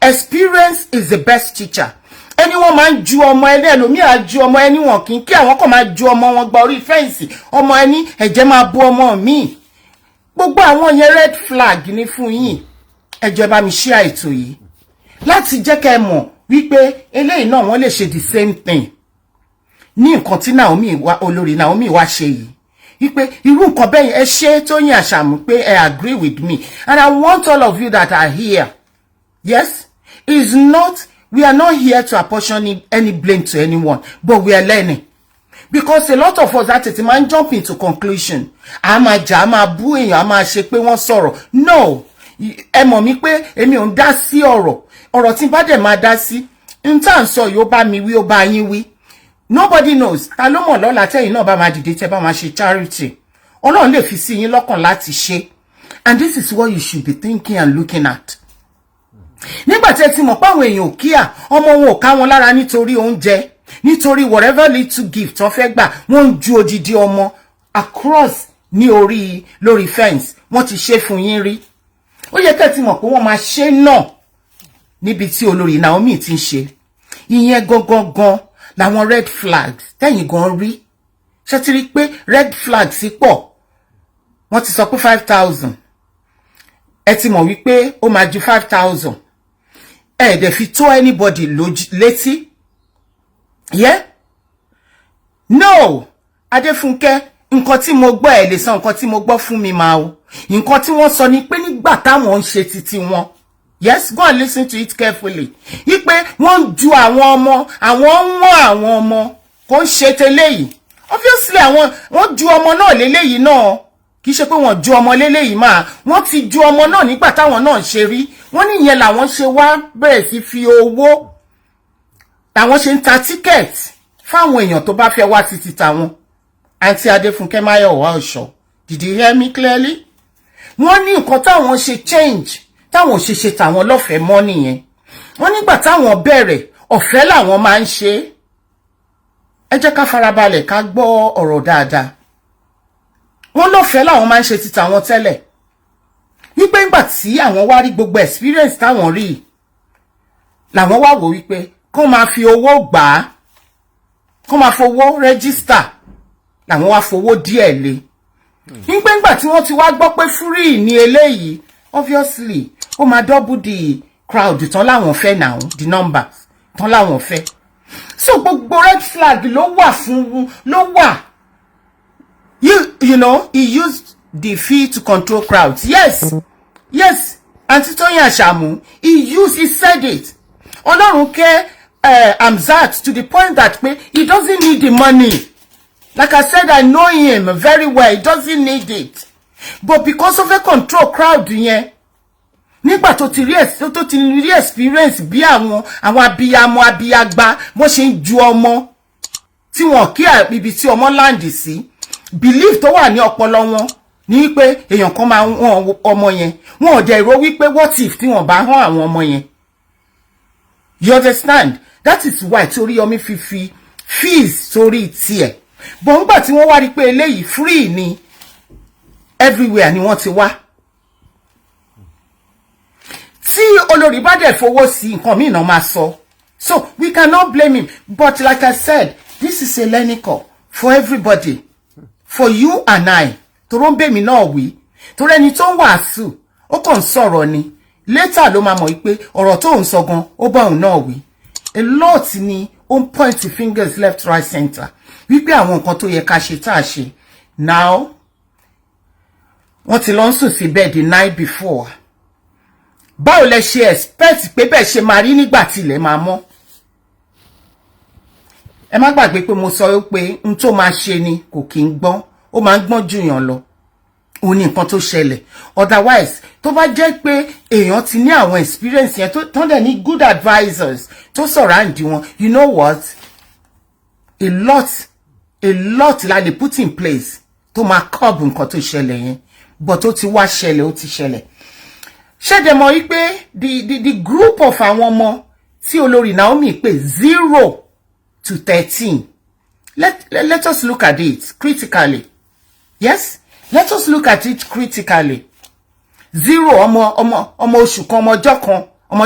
Speaker 1: Experience is the best teacher. Ẹni wọ́n máa ń ju ọmọ ẹlòmíì á ju ọmọ ẹni wọn kì í kí àwọn kan máa ju ọmọ wọn gba orí fẹ́ǹsì, ọmọ ẹni ẹ̀jẹ̀ máa bú ọmọ míì. Gbogbo àwọn yẹn red flag ní fún yín. Ẹ jọ̀ọ́ bá mi share ètò yìí láti jẹ́ kẹ́ mọ̀ wípé eléyìí náà wọ́n lè ṣe the same thing. Ní nǹkan tí olórí Naomi wá ṣe yìí. Wípé irú nǹkan bẹ́ẹ̀ ẹ ṣe Tóyìn Àṣàmú pé ẹ agree with me. And I want all of you that are here. Yes, we are not here to apportion any blame to anyone, but we are learning. Because a lot of us at the man jump into conclusion. A máa jà, a máa bú èèyàn, a máa ṣe pé wọ́n sọ̀rọ̀. No, ẹ mọ̀ mí pé èmi ò ń dá sí ọ̀rọ̀. Ọ̀rọ̀ tí bá dẹ̀ máa dá sí. N tá ń sọ yóò bá mi wí, ó bá yín wí. Nobody knows. Ta ló mọ̀ lọ́la tẹ́yìn náà bá máa dìde tẹ́ bá máa ṣe charity. Ọlọ́run lè fi sí yín lọ́kàn láti ṣe. And this is what you should be thinking and looking at. nígbà tí ẹ ti mọ̀ pé àwọn èèyàn ò kíà, ọmọ wọn ò ká wọn lára nítorí oúnjẹ, nítorí whatever little gift wọ́n fẹ́ gbà, wọ́n ń ju odidi ọmọ across ní lórí fence. Wọ́n ti ṣe fún yín rí. Ó yẹ kẹ́ ti mọ̀ pé wọ́n máa ṣe náà níbi tí olórí Naomi ti ń ṣe. Ìyẹn gangan làwọn red flags tẹ́yìn gan rí. Ṣé ti rí pé red flags sí pọ̀? Wọ́n ti sọ pé 5,000. Ẹ ti mọ̀ wípé ó máa ju 5,000. Ẹ dẹ̀ fi tó anybody létí. Yeah? No! Adéfúnkẹ́, nǹkan tí mo gbọ́ ẹ lè sọ nǹkan tí mo gbọ́ fún mi máa o. Nǹkan tí wọ́n sọ ni pé nígbà táwọn ń ṣe títí wọn. Yes, go and listen to it carefully. Ipe wọ́n ju àwọn ọmọ, àwọn ń wọ́n àwọn ọmọ kò ń ṣe tẹ́lẹ̀yìí. Obviously wọ́n ju ọmọ náà lélẹ́yìí náà. Kì í ṣe pé wọ́n ju ọmọ lélẹ́yìí máa. Wọ́n ti ju ọmọ náà nígbà táwọn náà ṣe rí. Wọ́n ní ìyẹn làwọn ṣe wá bẹ̀rẹ̀ sí fi owó. Làwọn ṣe ń ta ticket fáwọn èèyàn tó bá fẹ́ wá títí tàwọn. Aunty Adéfúnkẹ́ Máyọ̀wá Ọ̀ṣọ́. Did you hear me clearly? Wọ́n ní nǹkan táwọn ṣe change. Táwọn ṣe tàwọn lọ́fẹ̀ẹ́ mọ́ nìyẹn. Wọ́n nígbà táwọn bẹ̀rẹ̀ ọ̀fẹ́ làwọn máa ń ṣe. Ẹ jẹ́ ká farabalẹ̀ ká gbọ́ ọ̀rọ̀ dáadáa. Wọ́n lọ́fẹ̀ẹ́ làwọn máa ń ṣe ti tàwọn tẹ́lẹ̀. Wípé ńgbà tí àwọn wá rí gbogbo experience táwọn rí, làwọn wá wò wípé kó máa fi owó gbà á, kó máa fowó register, làwọn wá fowó díẹ̀ lé. Wípé ńgbà tí wọ́n ti wá gbọ́ pé free ni eléyìí, obviously ó máa double the crowd tán láwọn fẹ́ now, the numbers tán láwọn fẹ́. So gbogbo red flag ló wà fún ló wà. You know, he used the fee to control crowds. Yes. Yes. Aunty Toyin Ashamu, he said it. Olorunke Hamzat to the point that he doesn't need the money. Like I said, I know him very well. He doesn't need it. But because of a control crowd yẹn, nígbà tó ti rí experience bí àwọn abiyamọ abiyagba bó ṣe ń ju ọmọ tí wọ́n kí ibi tí ọmọ land sí, belief tó wà ní ọpọlọ wọn ní pé èèyàn kan máa wọ́n ọmọ yẹn, wọ́n ò dẹ̀ rò wípé what if tí wọ́n bá hàn àwọn ọmọ yẹn. You understand? That is why Oriyomi fi fees sórí tiẹ̀. But nígbà tí wọ́n wá rí pé eléyìí free ni everywhere ni wọ́n ti wá. Tí olórí bá dẹ̀ fowó sí nǹkan míì náà máa sọ. So we cannot blame him. But like I said, this is a learning curve for everybody. For you and I. Toro ń bẹ̀ mí náà wí. Torí ẹni tó ń wàásù, ó kàn sọ̀rọ̀ ni. Later ló máa mọ̀ pé ọ̀rọ̀ tó ń sọ gan, ó bá òun náà wí. A lot ni ó ń point fingers left, right, center. Wípé àwọn nǹkan tó yẹ ká ṣe tá a ṣe. Now, wọ́n ti lọ ń sùn sí bed the night before. Báwo lẹ ṣe expect pé bẹ́ẹ̀ ṣe máa rí nígbà tí ilẹ̀ máa mọ́? Ẹ má gbàgbé pé mo sọ pé n tó máa ṣe ni kò kí ń gbọ́n, ó máa ń gbọ́n jù yàn lọ. Ó ní nǹkan tó ṣẹlẹ̀. Otherwise, tó bá jẹ́ pé èèyàn ti ní àwọn experience yẹn tó dẹ̀ ní good advisors tó surround wọn, you know what? A lot la lè put in place tó máa curb nǹkan tó ṣẹlẹ̀ yẹn. But ó ti wá ṣẹlẹ̀, ó ti ṣẹlẹ̀. Ṣé dẹ̀ mọ̀ wípé the group of àwọn ọmọ tí olórí Naomi pè 0 to 13. Let us look at it critically. Yes? Let us look at it critically. 0 ọmọ oṣù kan, ọmọ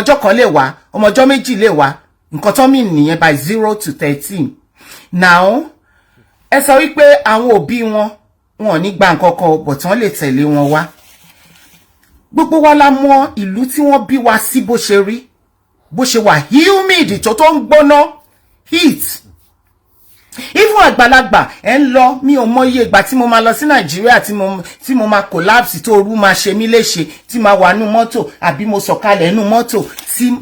Speaker 1: ọjọ́ kan lè wá, ọmọ ọjọ́ méjì lè wá. Nǹkan tó mean nìyẹn by 0 to 13. Now, ẹ sọ wípé àwọn òbí wọn ò ní gba nǹkan kan but wọ́n lè tẹ̀lé wọn wá. Gbogbo wa la mọ̀ ìlú tí wọ́n bí wa sí bó ṣe rí, bó ṣe wà humid tó ń gbóná, heat. Even àgbàlagbà ń lọ, mi ò mọ iye ìgbà tí mo máa lọ sí Nàìjíríà tí mo máa collapse tó ooru máa ṣe mí léṣe, tí máa wà nínú mọ́tò àbí mo sọ̀kalẹ̀ nínú mọ́tò tí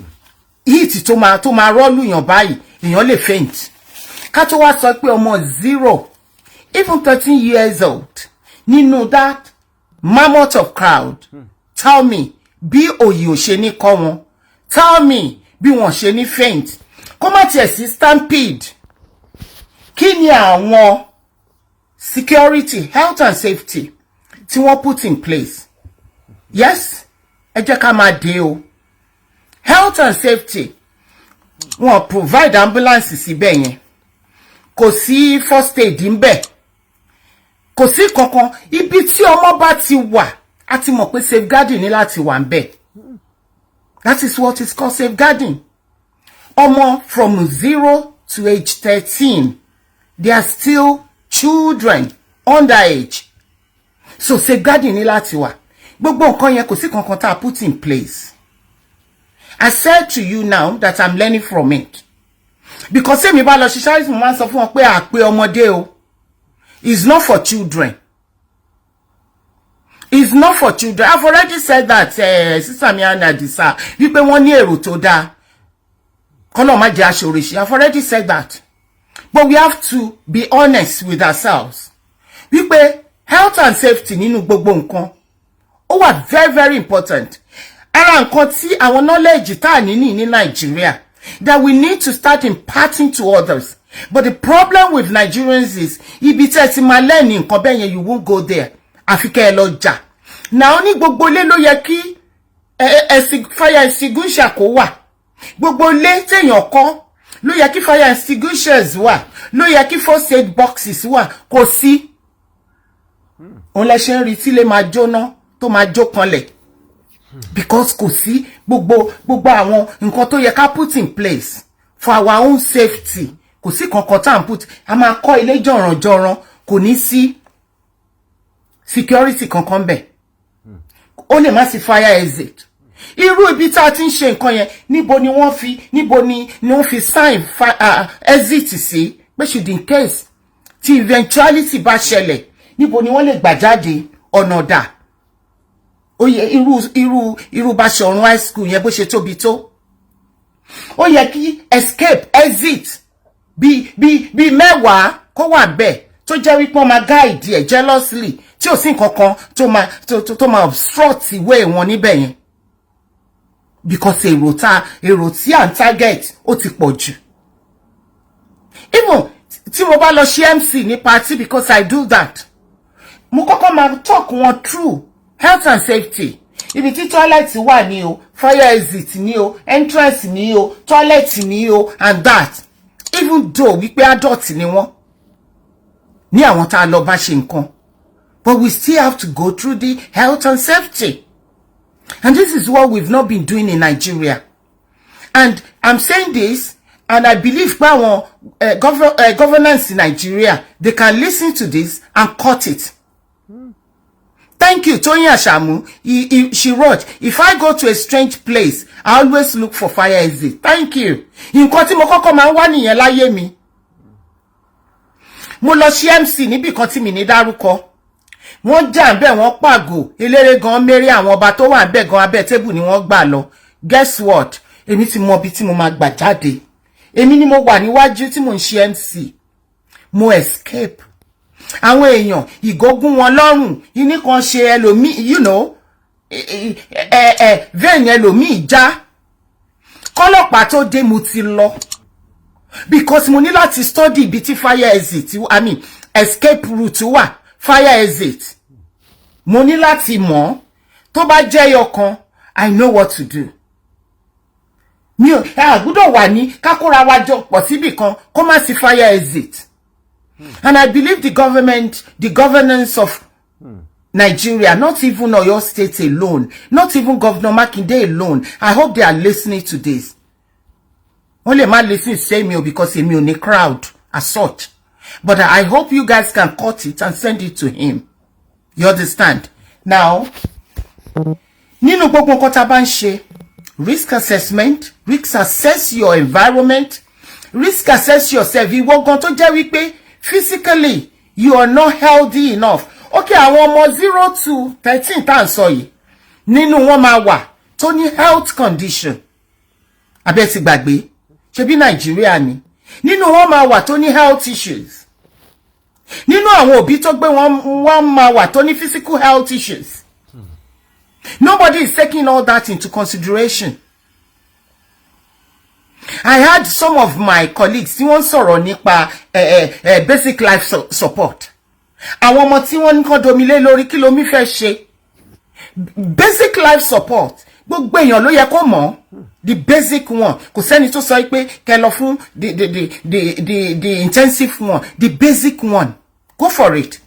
Speaker 1: heat tó máa rọ́lù yàn báyìí, èèyàn lè faint. Ká tó wá sọ pé ọmọ 0, even 13 years old, nínú that mammoth of crowd. Tell me, bí òyì ò ṣe ní kọ́ wọn. Tell me, bí wọ́n ṣe ní faint. Kó má tiẹ̀ sí stampede. Kí ni àwọn security, health and safety tí wọ́n put in place? Yes, ẹ jẹ́ ká máa dé o. health and safety wọ́n provide ambulance síbẹ̀ yẹn kò sí first aid ńbẹ̀ kò sí kankan ibi tí ọmọ bá ti wà a ti mọ̀ pé safeguarding ní láti wà ńbẹ̀. That is what is called safeguarding. Ọmọ from 0 to age 13 they are still children underage, so safeguarding ní láti wà. Gbogbo nǹkan yẹn kò sí kankan tá put in place. I said to you now that I'm learning from it, because say mi bá lọ ṣiṣẹ́ mo máa sọ fún wọn pé àpé ọmọdé o, it's not for children. It's not for children. I've already said that, Sister Miana Disa, wípé wọ́n ní èrò tó dáa. Kọ́lọ́ má jẹ́ aṣòrìṣì. I've already said that. But we have to be honest with ourselves. Wípé health and safety nínú gbogbo nǹkan. Ó wà very, very important. Ara nǹkan tí àwọn knowledge tá ní Nigeria that we need to start imparting to others. But the problem with Nigerians is, ibi tẹ́ ti máa learn nǹkan bẹ́ẹ̀ yẹn, you won't go there. Àfikẹ́ ẹ lọ jà. Now ní gbogbo ilé ló yẹ kí fire extinguisher kó wà. Gbogbo ilé téèyàn kọ́ ló yẹ kí fire extinguishers wà. Ló yẹ kí first aid boxes wà. Kò sí. Òun lẹ ṣe ń rí tí lè máa jóná tó máa jó kanlẹ̀. Because kò sí gbogbo àwọn nǹkan tó yẹ ká put in place for our own safety. Kò sí kankan tá ń put. A máa kọ́ ilé jọ̀rànjọ̀ràn kò ní sí security kankan bẹ̀. Ó lè má sí fire exit. Irú ibi tá ti ń ṣe nǹkan yẹn níbo ni wọ́n fi sign exit sí pé should in case tí eventuality bá ṣẹlẹ̀ níbo ni wọ́n lè gbà jáde ọ̀nà dà. Ó yẹ irú Basọ̀run high school yẹn bó ṣe tóbi tó. Ó yẹ kí escape exit bí 10 kó wà bẹ́ẹ̀ tó jẹ́ wípé wọ́n máa guide ẹ̀ jealously tí ò sí nǹkankan tó máa obstruct ìwé wọn níbẹ̀ yẹn. Because èrò tí à ń target ó ti pọ̀ jù. Even tí mo bá lọ ṣe MC ní party, because I do that, mo kọ́kọ́ máa talk wọn through health and safety. Ibi tí toilet wà ní o, fire exit ní o, entrance ní o, toilet ní o, and that. Even though wípé adult ni wọ́n ní àwọn tá lọ bá ṣe nǹkan, but we still have to go through the health and safety. And this is what we've not been doing in Nigeria. And I'm saying this, and I believe by governance in Nigeria, they can listen to this and cut it. Thank you, Tony Ashamu. She wrote, if I go to a strange place, I always look for fire exit. Thank you. Nǹkan tí mo kọ́kọ́ máa wá nìyẹn láyé mi. Mo lọ sí MC níbi kan tí mi ní dárúkọ. Wọ́n jà ńbẹ̀ wọ́n pàgò, eléré gan mẹ́rí àwọn ọba tó wà ńbẹ̀ gan abẹ́ tébù ni wọ́n gbà lọ. Guess what? Èmi ti mọ bí tí mo máa gbà jáde. Èmi ni mo wà níwájú tí mo ń ṣe MC. Mo escape. Àwọn èèyàn ìgógún wọn lọ́rùn, ìní kan ṣe ẹlòmíì, you know, vein ẹlòmíì já. Kọ́lọ́pàá tó dé mo ti lọ. Because mo ní láti study ibi tí fire exit, escape route wà, fire exit. Mo ní láti mọ̀, tó bá jẹ́ yọkan, I know what to do. Mi ò gbọ́dọ̀ wà ní kákóra wa jọ pọ̀ síbì kan kó má sí fire exit. And I believe the governance of Nigeria, not even Oyo State alone, not even Governor Makinde alone, I hope they are listening to this. Only man listen say me because he in a crowd as such. But I hope you guys can cut it and send it to him. You understand? Now, nínú gbogbo nǹkan tá bá ń ṣe, risk assessment, risk assess your environment, risk assess yourself. Ìwọ gan tó jẹ́ wípé physically you are not healthy enough. Okay, àwọn ọmọ 0 to 13 tá ń sọ yìí, nínú wọn máa wà tó ní health condition. Abẹ́ ti gbàgbé, ṣebí Nigeria ni. Nínú wọn máa wà tó ní health issues. Nínú àwọn òbí tó gbé wọn máa wà tó ní physical health issues. Nobody is taking all that into consideration. I had some of my colleagues tí wọ́n sọ̀rọ̀ nípa basic life support. Àwọn ọmọ tí wọ́n nǹkan domile lórí kí ló mi fẹ́ ṣe. Basic life support gbogbo èèyàn ló yẹ kó mọ̀. the basic one. Kò sẹ́ni tó sọ pé kẹ́ lọ fún the intensive one, the basic one. Go for it.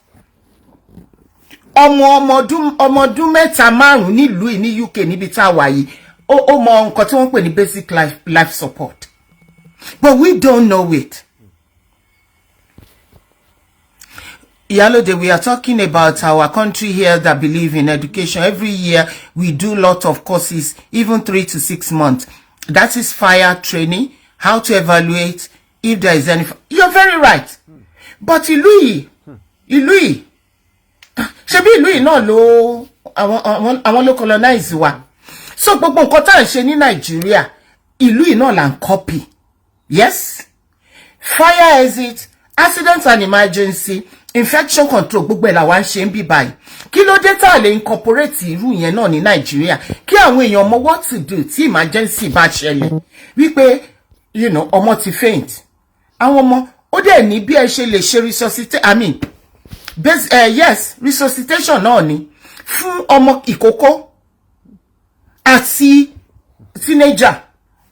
Speaker 1: Ọmọ ọdún mẹ́ta márùn nílùú ní UK níbi tá wà yìí. Ó mọ nǹkan tí wọ́n pè ní basic life support. But we don't know it. Iyalode, we are talking about our country here that believe in education. Every year we do lot of courses, even 3 to 6 months. That is fire training, how to evaluate if there is any. You're very right. But ìlú yìí, ṣebí ìlú yìí náà ló àwọn ló colonize wa. So gbogbo nǹkan tá ń ṣe ní Nigeria, ìlú yìí náà là ń copy. Yes? Fire exit, accident and emergency, infection control, gbogbo ẹ̀ la wá ń ṣe ń bí báyìí. Kí ló dé tá lè incorporate irú yẹn náà ní Nigeria? Kí àwọn èèyàn mọ what to do tí emergency bá ṣẹlẹ̀. Wípé, you know, ọmọ ti faint. Àwọn ọmọ, ó dẹ̀ ní bí ẹ ṣe lè ṣe resuscitation, yes, resuscitation náà ni. Fún ọmọ ìkókó àti teenager.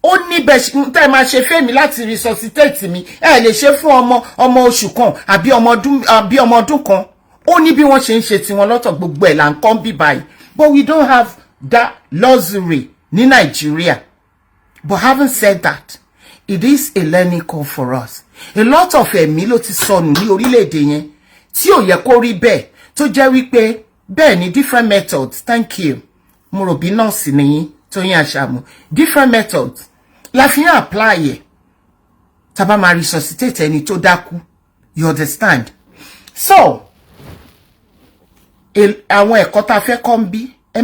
Speaker 1: Ó ní bẹ́ẹ̀ tẹ́ máa ṣe fẹ́ mi láti resuscitate mi. Ẹ lè ṣe fún ọmọ oṣù kan àbí ọmọ ọdún kan. Ó ní bí wọ́n ṣe ń ṣe tiwọn lọ́tọ̀ gbogbo ẹ̀ là ń kọ́ bí báyìí. But we don't have that luxury ní Nigeria. But having said that, it is a learning curve for us. A lot of ẹ̀mí ló ti sọnù ní orílẹ̀-èdè yẹn tí ò yẹ kó rí bẹ́ẹ̀ tó jẹ́ wípé bẹ́ẹ̀ ni different methods. Thank you. Mo rò bí nọ́ọ̀sì nìyí Tóyìn Àṣàmú. Different methods. La fi ń apply ẹ̀. Tá bá máa resuscitate ẹni tó dákú. You understand? So, àwọn ẹ̀kọ́ tá fẹ́ kọ́ ń bí, ẹ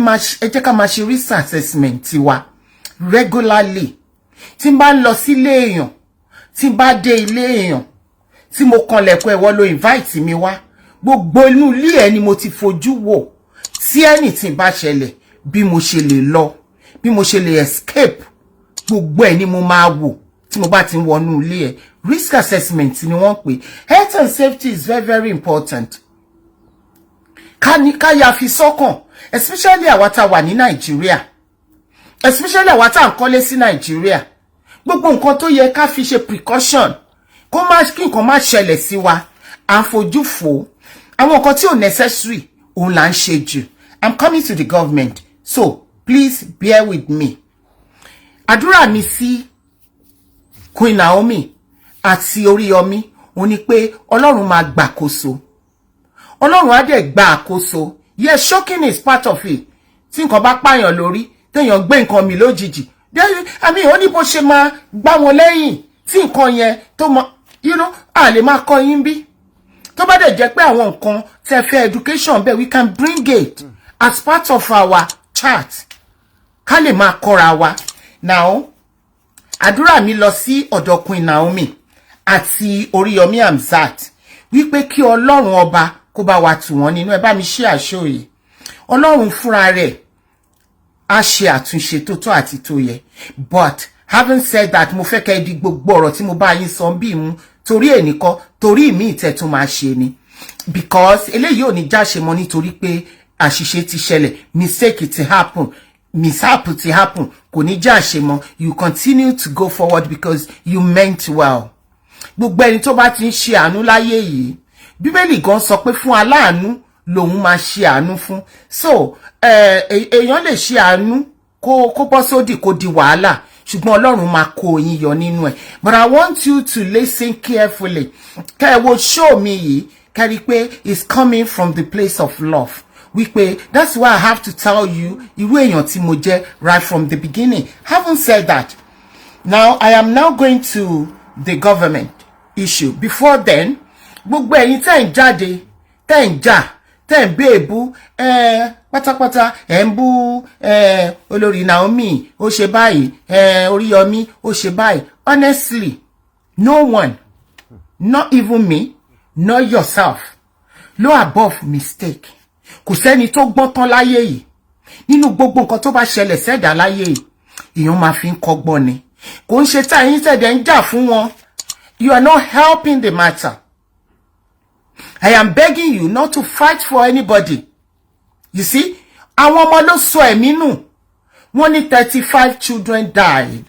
Speaker 1: jẹ́ ká máa ṣe risk assessment tiwa regularly. Tí n bá lọ sí ilé èèyàn, tí n bá dé ilé èèyàn, tí mo kanlẹ̀kùn ẹ̀wọ́ ló invite mi wá, gbogbo inú ilé ẹ̀ ni mo ti fojú wò. Tí anything bá ṣẹlẹ̀, bí mo ṣe lè lọ, bí mo ṣe lè escape, gbogbo ẹ̀ ni mo máa wò tí mo bá ti ń wọnú ilé ẹ̀. Risk assessment ni wọ́n pè. Health and safety is very, very important. Ká ya fi sọ́kàn, especially àwa tá wà ní Nigeria, especially àwa tá ń kọ́lé sí Nigeria. Gbogbo nǹkan tó yẹ ká fi ṣe precaution, kí nǹkan má ṣẹlẹ̀ sí wa, à ń fojú fò. Àwọn nǹkan tí ò necessary, òun là ń ṣe jù. I'm coming to the government, so please bear with me. Àdúrà mi sí Queen Naomi àti Oriyomi, ó ní pé Ọlọ́run máa gbàkóso. Ọlọ́run á dẹ̀ gba àkóso. Yes, shocking is part of it. Tí nǹkan bá pààyàn lórí, téèyàn gbé nǹkan mi lójijì. Ó ní bó ṣe máa gbá wọn lẹ́yìn tí nǹkan yẹn tó mọ, you know, a lè máa kọ́ yín bí. Tó bá dẹ̀ jẹ́ pé àwọn nǹkan tẹ́ fẹ́ education bẹ́ẹ̀, we can bring it as part of our chat. Ká lè máa kọ́ra wa. Now, àdúrà mi lọ sí ọ̀dọ̀ Queen Naomi àti Oriyomi Hamzat wípé kí Ọlọ́run ọba kó bá wa tù wọ́n nínú. Ẹ bá mi ṣe àṣọ yìí. Ọlọ́run fúnra rẹ̀ á ṣe àtúnṣe tó tọ́ àti tó yẹ. But having said that, mo fẹ́ kẹ́ di gbogbo ọ̀rọ̀ tí mo bá yín sọ bí mú torí ẹnìkan torí mi ìtẹ́ tún máa ṣe ni. Because eléyìí ò ní jáṣe mọ́ nítorí pé àṣìṣe ti ṣẹlẹ̀, mistake ti happen. Mishap to happen, kò ní jáṣe mọ́. You continue to go forward because you meant well. Gbogbo ẹni tó bá ti ń ṣe àánú láyé yìí, Bíbélì gan sọ pé fún aláàánú lòun máa ṣe àánú fún. So, èèyàn lè ṣe àánú kó bọ́ sódì kó di wàhálà, ṣùgbọ́n Ọlọ́run máa kó yín yọ nínú ẹ̀. But I want you to listen carefully. Kẹ́ ẹ wo show mi yìí, kẹ́ rí pé it's coming from the place of love. Wípé, that's why I have to tell you irú èèyàn tí mo jẹ́ right from the beginning. Having said that, now I am now going to the government issue. Before then, gbogbo ẹ̀yin tẹ́ ń jáde, tẹ́ ń jà, tẹ́ ń bèébú, pátápátá ẹ̀ ń bú olórí Naomi ó ṣe báyìí, Oriyomi ó ṣe báyìí. Honestly, no one, not even me, not yourself, no above mistake. Kò sẹ́ni tó gbọ́n tán láyé yìí. Nínú gbogbo nǹkan tó bá ṣẹlẹ̀ sẹ́dá láyé yìí, èèyàn máa fi ń kọ́gbọ́n ni. Kò ń ṣe tá yín tẹ̀dẹ̀ ń jà fún wọn. You are not helping the matter. I am begging you not to fight for anybody. You see, àwọn ọmọ ló sọ ẹ̀mí nù. wọ́n ní 35 children died.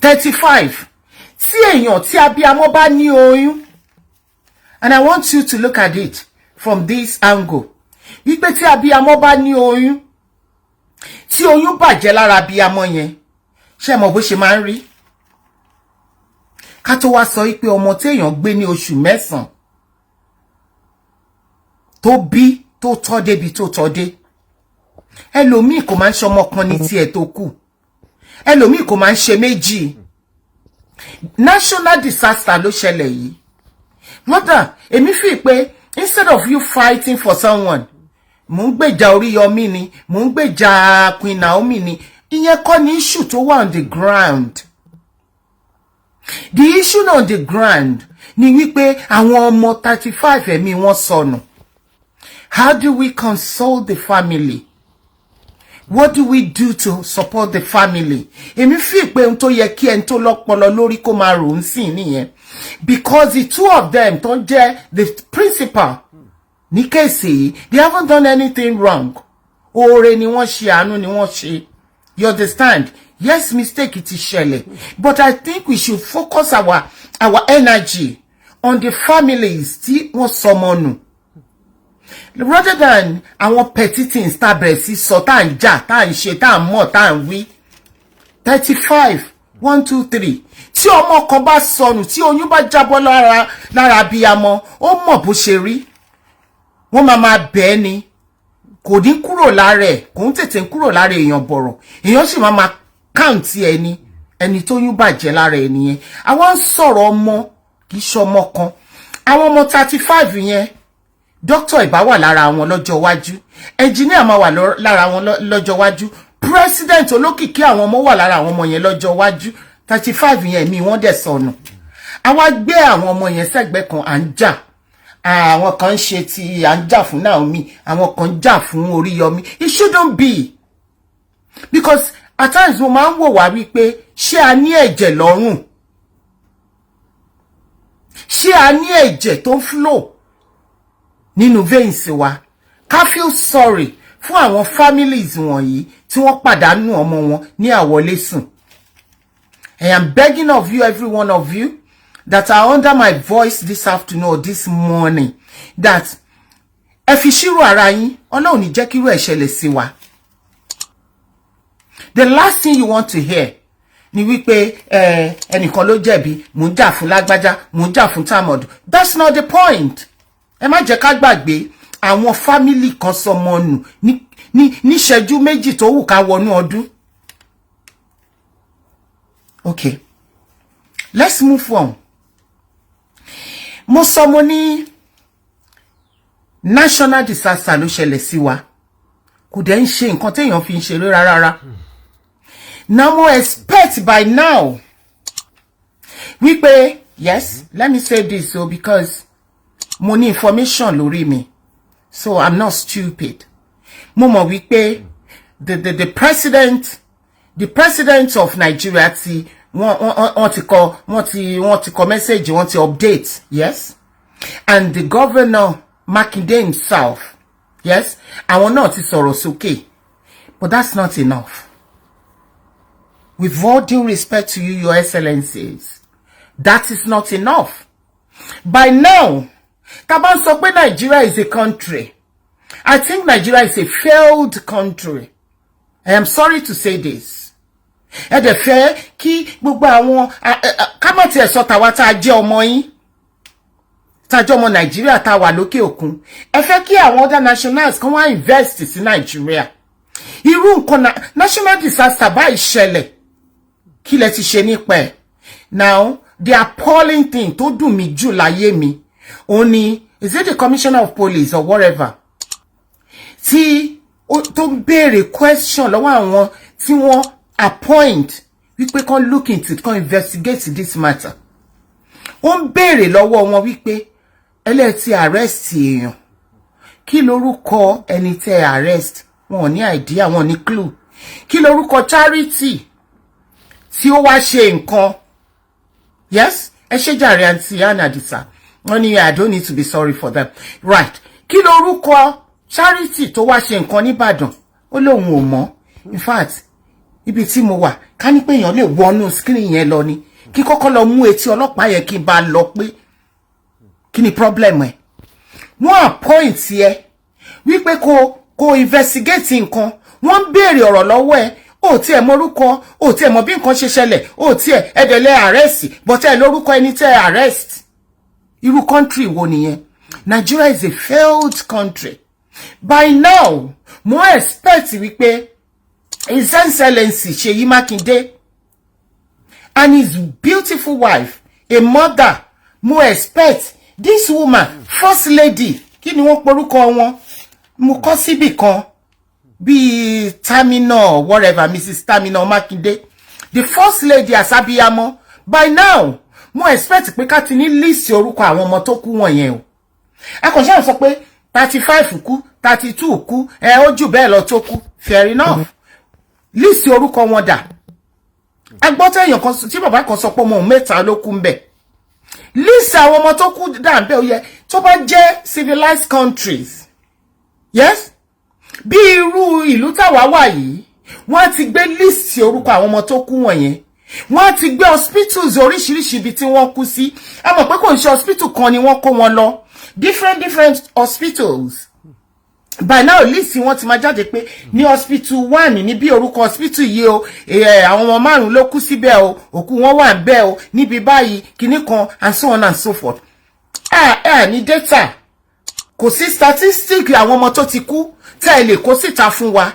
Speaker 1: 35. Tí èèyàn tí abiyamọ bá ní oyún, and I want you to look at it from this angle. Wípé tí abiyamọ bá ní oyún, tí oyún bàjẹ́ lára abiyamọ yẹn, ṣé mọ̀ bó ṣe máa ń rí? Ká tó wá sọ wípé ọmọ tí èèyàn gbé ní oṣù 9 tó bí tó tọ́ débi tó tọ́ dé. Ẹlòmíì kò máa ń ṣọmọ kan ní tiẹ̀ tó kù. Ẹlòmíì kò máa ń ṣe méjì. National disaster ló ṣẹlẹ̀ yìí. Mother, èmi fi pé instead of you fighting for someone, mo ń gbèjà Oriyomi ni, mo ń gbèjà Queen Naomi ni, ìyẹn kọ́ ni issue tó wà on the ground. The issue on the ground ni wípé àwọn ọmọ 35 ẹ̀mí wọn sọnù. How do we console the family? What do we do to support the family? Èmi fi pé ohun tó yẹ kí ẹni tó lọ́pọlọ lórí kó máa rò ń sìn nìyẹn. Because the two of them tó jẹ́ the principal ní kéèsì, they haven't done anything wrong. Oore ni wọ́n ṣe, àánú ni wọ́n ṣe. You understand? Yes, mistake ti ṣẹlẹ̀. But I think we should focus our energy on the families tí wọ́n sọmọ nù. Rather than àwọn petty things tá bẹ̀rẹ̀ sí sọ tá ń jà, tá ń ṣe, tá ń mọ̀, tá ń wí. 35, 1, 2, 3. Tí ọmọ kan bá sọnù, tí oyún bá jábọ́ lára abiyamọ, ó mọ̀ bó ṣe rí. Wọ́n máa bẹ́ẹ̀ ni. Kò ní kúrò lára ẹ̀, kò ń tètè kúrò lára èèyàn bọ̀rọ̀. Èèyàn sì máa count ẹni tó yún bàjẹ́ lára ẹ̀ nìyẹn. Àwọn ń sọ̀rọ̀ ọmọ, kì í ṣọmọ kan. Àwọn ọmọ 35 yẹn, doctor ìbá wà lára wọn lọ́jọ́ iwájú, engineer máa wà lára wọn lọ́jọ́ iwájú, president olókìkí àwọn ọmọ wà lára àwọn ọmọ yẹn lọ́jọ́ iwájú. 35 yẹn mi wọ́n dẹ̀ sọnù. Àwa gbé àwọn ọmọ yẹn sẹ́gbẹ́ kan à ń jà. Àwọn kan ṣe ti à ń jà fún Naomi, àwọn kan ń jà fún Oriyomi. It shouldn't be. Because at times mo máa ń wò wá wípé ṣé a ní ẹ̀jẹ̀ lọ́rùn? Ṣé a ní ẹ̀jẹ̀ tó flow nínú veins wa? Ká feel sorry fún àwọn families wọ̀nyí tí wọ́n pàdánù ọmọ wọn ní àwọlésùn. I am begging of you, every one of you, that are under my voice this afternoon or this morning, that ẹ fi ṣírò ara yín, Ọlọ́run ní jẹ́ kí irú ẹ̀ ṣẹlẹ̀ sí wa. The last thing you want to hear ni wípé ẹnìkan ló jẹ̀bi, mò ń jà fún lágbájá, mò ń jà fún tàmọ̀dù. That's not the point. Ẹ má jẹ́ ká gbàgbé àwọn family kan sọmọ nù ní ṣẹ́jú méjì tó wù ká wọnú ọdún. Okay, let's move on. Mo sọ mo ní national disaster ló ṣẹlẹ̀ sí wa. Kò dẹ̀ ń ṣe nǹkan téèyàn fi ń ṣeré rárá. Now mo expect by now wípé, yes, let me say this so because mo ní information lórí mi, so I'm not stupid. Mo mọ̀ wípé the president of Nigeria ti wọ́n ti kọ message, wọ́n ti update, yes, and the governor Makinde himself, yes, àwọn náà ti sọ̀rọ̀ sókè, but that's not enough. With all due respect to you, your excellencies, that is not enough. By now, tá bá sọ pé Nigeria is a country, I think Nigeria is a failed country. I am sorry to say this. Ẹ dẹ̀ fẹ́ kí gbogbo àwọn ká má tiẹ̀ sọ tàwa tá jẹ́ ọmọ yín, tá jẹ́ ọmọ Nigeria tá wà lókè òkun. Ẹ fẹ́ kí àwọn other nationals kan wá invest sí Nigeria. Irú nǹkan national disaster bá ìṣẹ̀lẹ̀, kí lẹ ti ṣe nípa ẹ̀? Now, the appalling thing tó dùn mí jù láyé mi, òní, is it the commissioner of police or whatever, tí tó béèrè question lọ́wọ́ àwọn tí wọ́n appoint wípé kan look into it, kan investigate this matter. Ó ń béèrè lọ́wọ́ wọn wípé ẹlẹ́ ti arrest èèyàn, kí lorúkọ ẹni tẹ́ arrest? Wọn ò ní idea, wọn ò ní clue. Kí lorúkọ charity tí ó wá ṣe nǹkan? Yes, ẹ ṣé jàre Aunty Anadisa. Wọ́n ní I don't need to be sorry for them. Right. Kí lorúkọ charity tó wá ṣe nǹkan ní Ìbàdàn? ó lóun ò mọ̀. In fact ibi tí mo wà ká ní pé èèyàn lè wọnú screen yẹn lọ ni kí kọ́kọ́ lọ mú etí ọlọ́pàá yẹn kí n bá lọ pé kí ni problem ẹ̀. Wọ́n appoint ẹ wípé kó investigate nǹkan, wọ́n béèrè ọ̀rọ̀ lọ́wọ́ ẹ, ó tiẹ̀ mọ orúkọ, ó tiẹ̀ mọ bí nǹkan ṣe ṣẹlẹ̀, ó tiẹ̀ ẹ̀dẹ̀lẹ̀ arrest but ẹ lórúkọ ẹni tẹ́ arrest. Irú country wo nìyẹn? Nigeria is a failed country. By now mo expect wípé His Excellency Seyi Makinde and his beautiful wife, a mother, mo expect this woman, first lady, kí ni wọ́n porúkọ wọn? Mo kọ síbì kan bí Terminal whatever, Mrs. Terminal Makinde, the first lady asabiyamo. By now mo expect pé ká ti ní list orúkọ àwọn ọmọ tó kú wọ̀nyẹn o. A kàn ṣe sọ pé 35 kú, 32 kú, ó jù bẹ́ẹ̀ lọ tó kú. Fair enough. List orúkọ wọn dà. Agbọ́tẹ̀ èèyàn kan tí bàbá kan sọ pé ọmọ 3 ló kú ńbẹ̀. List àwọn ọmọ tó kú dà ńbẹ̀ ó yẹ tó bá jẹ́ civilized countries. Yes? Bí irú ìlú táwa wà yìí, wọ́n ti gbé list orúkọ àwọn ọmọ tó kú wọ̀nyẹn. Wọ́n ti gbé hospitals oríṣiríṣi ibi tí wọ́n kú sí. A mọ̀ pé kò ń ṣe hospital kan ni wọ́n kó wọn lọ. Different hospitals. By now list wọ́n ti máa jáde pé ní hospital 1 ní bí orúkọ hospital yìí o, àwọn ọmọ 5 ló kú síbẹ̀ o, òkú wọn wà ńbẹ̀ o, níbi báyìí kíní kan and so on and so forth. Ní data. Kò sí statistic àwọn ọmọ tó ti kú tẹ́ lè kó síta fún wa.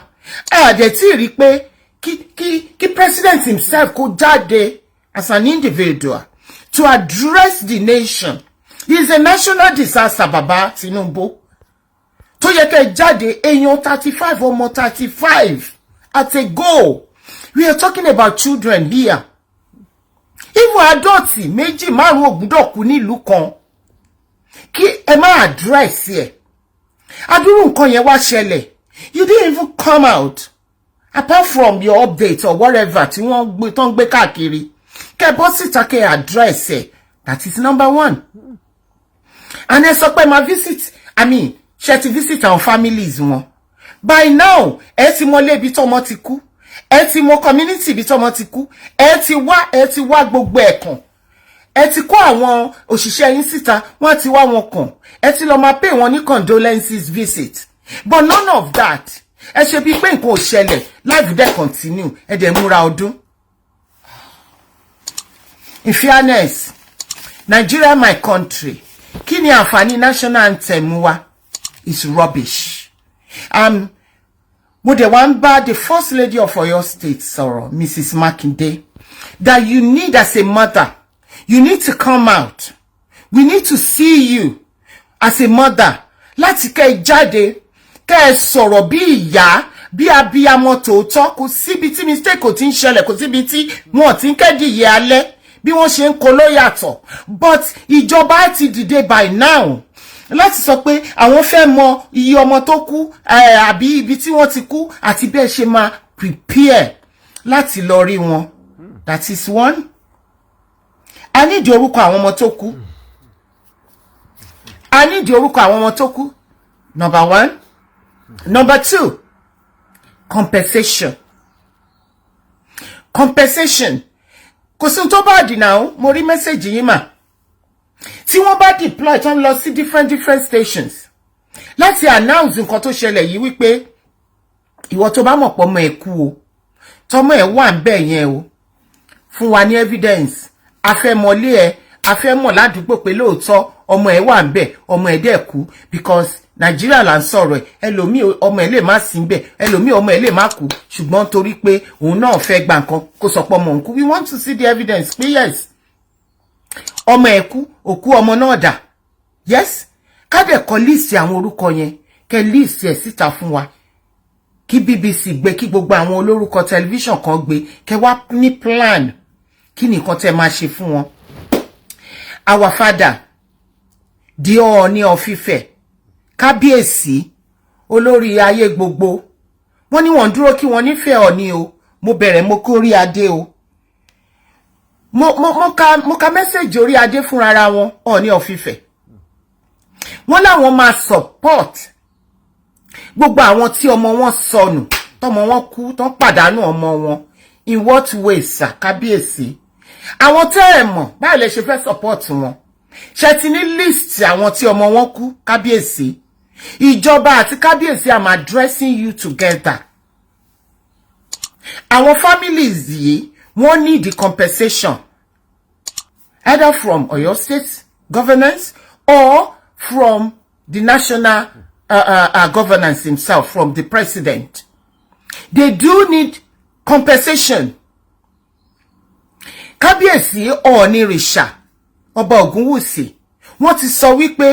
Speaker 1: Dẹ̀ tí rí pé kí president himself kó jáde as an individual to address the nation. He is a national disaster, Baba Tinubu. Tó yẹ kẹ́ jáde èèyàn 35 ọmọ 35 at a go. We are talking about children here. Even adults méjì márùn ò gbọdọ̀ kú nílùú kan. Kí ẹ má address ẹ. Adúrú nǹkan yẹn wá ṣẹlẹ̀. You didn't even come out. Apart from your update or whatever tí wọ́n gbé káàkiri. Kẹ́ bọ́ síta kẹ́ address ẹ. That is number 1. And ẹ sọ pé ma visit, ṣe ti visit àwọn families wọn. By now, ẹ ti mọ lé ibi tọ́mọ ti kú. Ẹ ti mọ community ibi tọ́mọ ti kú. Ẹ ti wá gbogbo ẹ̀kan. Ẹ ti kó àwọn òṣìṣẹ́ yín síta, wọ́n ti wá wọn kàn. Ẹ ti lọ máa pay wọn ní condolences visit. But none of that. Ẹ ṣe bí pé nǹkan ò ṣẹlẹ̀, life dey continue. Ẹ dẹ̀ múra ọdún. In fairness, Nigeria my country. Kí ni àǹfààní national anthem wa? Is rubbish. Mo de wan ba the first lady of Oyo State, sọ̀rọ̀, Mrs. Makinde, that you need as a mother, you need to come out. We need to see you as a mother. Láti kẹ́ jáde, kẹ́ sọ̀rọ̀ bí ìyá, bí abiyamọ tòótọ́, kò síbi tí mistake kò tin ṣẹlẹ̀, kò síbi tí wọ́n tin kẹ́dìyẹ alẹ́, bí wọ́n ṣe ń kó ló yàtọ̀. But ìjọba ti dìde by now. Láti sọ pé àwọn fẹ́ mọ iye ọmọ tó kú àbí ibi tí wọ́n ti kú àti bẹ́ẹ̀ ṣe máa prepare láti lọ rí wọn. That is 1. A need orúkọ àwọn ọmọ tó kú. I need orúkọ àwọn ọmọ tó kú. Number 1. Number 2. Compensation. Compensation. Kò sí tó bá dì náà, mo rí message yín mà. Tí wọ́n bá deploy tán lọ sí different stations láti announce nǹkan tó ṣẹlẹ̀ yìí wípé ìwọ tó bá mọ̀ pé ọmọ ẹ̀ kú o, tọmọ ẹ̀ wà ńbẹ̀ yẹn o, fún wa ní evidence. A fẹ́ mọ̀lé ẹ, a fẹ́ mọ̀ ládùúgbò pé lóòótọ́ ọmọ ẹ̀ wà ńbẹ̀, ọmọ ẹ̀ dẹ̀ kú, because Nigeria là ń sọ̀rọ̀ ẹ̀, ẹlòmíì ọmọ ẹ̀ lè má sí ńbẹ̀, ẹlòmíì ọmọ ẹ̀ lè má kú, ṣùgbọ́n torí pé òun náà fẹ́ gba nǹkan kó sọ pé ọmọ òun kú. We want to see the evidence pé yes, ọmọ ẹ̀ kú, òkú ọmọ náà dà. Yes, ká dẹ̀ kọ list àwọn orúkọ yẹn, kẹ́ list ẹ̀ síta fún wa. Kí BBC gbé, kí gbogbo àwọn olórúkọ television kan gbé, kẹ́ wá ní plan. Kí ni nǹkan tẹ́ máa ṣe fún wọn? Our father, the Ọọ̀ni of Ifẹ̀, kábíyèsí, olórí ayé gbogbo. Wọ́n ní wọ́n dúró kí wọ́n nífẹ̀ẹ́ Ọọ̀ni o. Mo bẹ̀rẹ̀ mo kórí adé o. Mo ka message orí adé fún rárá wọn, Ọọ̀ni of Ifẹ̀. Wọ́n láwọn máa support gbogbo àwọn tí ọmọ wọn sọnù tọ́mọ wọn kú tán pàdánù ọmọ wọn in what way sir kábíyèsí àwọn tẹ́ ẹ mọ̀ báwo lẹ ṣe fẹ́ support wọn ṣe ti ní list àwọn tí ọmọ wọn kú kábíyèsí ìjọba àti kábíyèsí am addressing you together àwọn families yìí wọ́n need the compensation either from Oyo State governance or from the national governance himself, from the president. They do need compensation. Kábíyèsí Ọ̀ọ̀nìrìṣà Ọba Ògúnwùsì wọ́n ti sọ wípé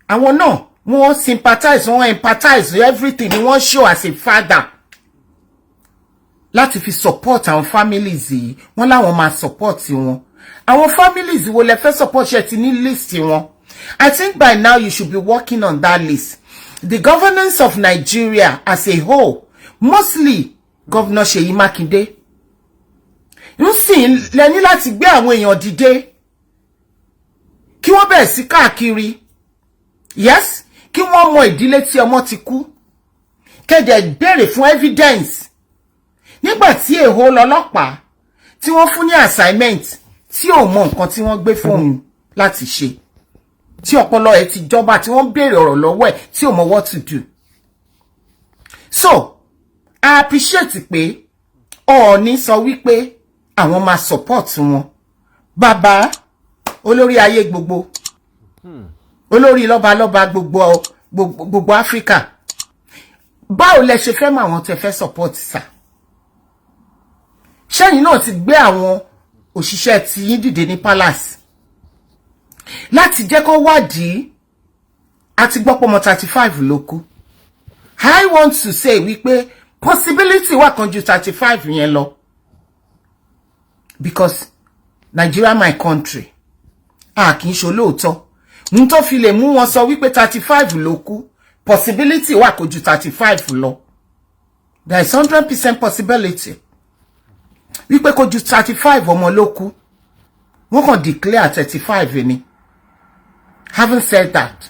Speaker 1: àwọn náà wọ́n sympathize, wọ́n empathize everything ni wọ́n show as a father láti fi support àwọn families yìí wọ́n láwọn máa support wọn. Àwọn families wo lẹ fẹ́ support ṣe ti ní list wọn. I think by now you should be working on that list. The governance of Nigeria as a whole, mostly Governor Seyi Makinde. Nsìn lẹ́ni láti gbé àwọn èèyàn dìde kí wọ́n bẹ̀rẹ̀ sí káàkiri. Yes, kí wọ́n mọ ìdílé tí ọmọ ti kú. Kẹ́dẹ̀ béèrè fún evidence. Nígbà tí èho lọ́lọ́pàá tí wọ́n fún ní assignment tí ò mọ nǹkan tí wọ́n gbé fún láti ṣe. Tí ọpọlọ ẹ̀ ti jọba tí wọ́n béèrè ọ̀rọ̀ lọ́wọ́ ẹ̀ tí ò mọ what to do. So, I appreciate pé Ọọ̀ni sọ wípé àwọn máa support wọn. Bàbá olórí ayé gbogbo. Olórí lọ́balọ́ba gbogbo Africa. Báwo lẹ ṣe fẹ́ mọ àwọn tẹ́ fẹ́ support sà? Ṣẹ́yìn náà ti gbé àwọn òṣìṣẹ́ tí yín dìde ní palace láti jẹ́ kó wádìí àti gbọ́pọ̀ mọ́ 35 ló kú. I want to say wípé possibility wà kan ju 35 yẹn lọ because Nigeria my country kì í ṣe olóòótọ́ n tó fi lè mú wọn sọ wípé 35 ló kú possibility wà kò ju 35 lọ. There is 100% possibility wípé kò ju 35 ọmọ ló kú wọ́n kàn declare 35 ni. Having said that,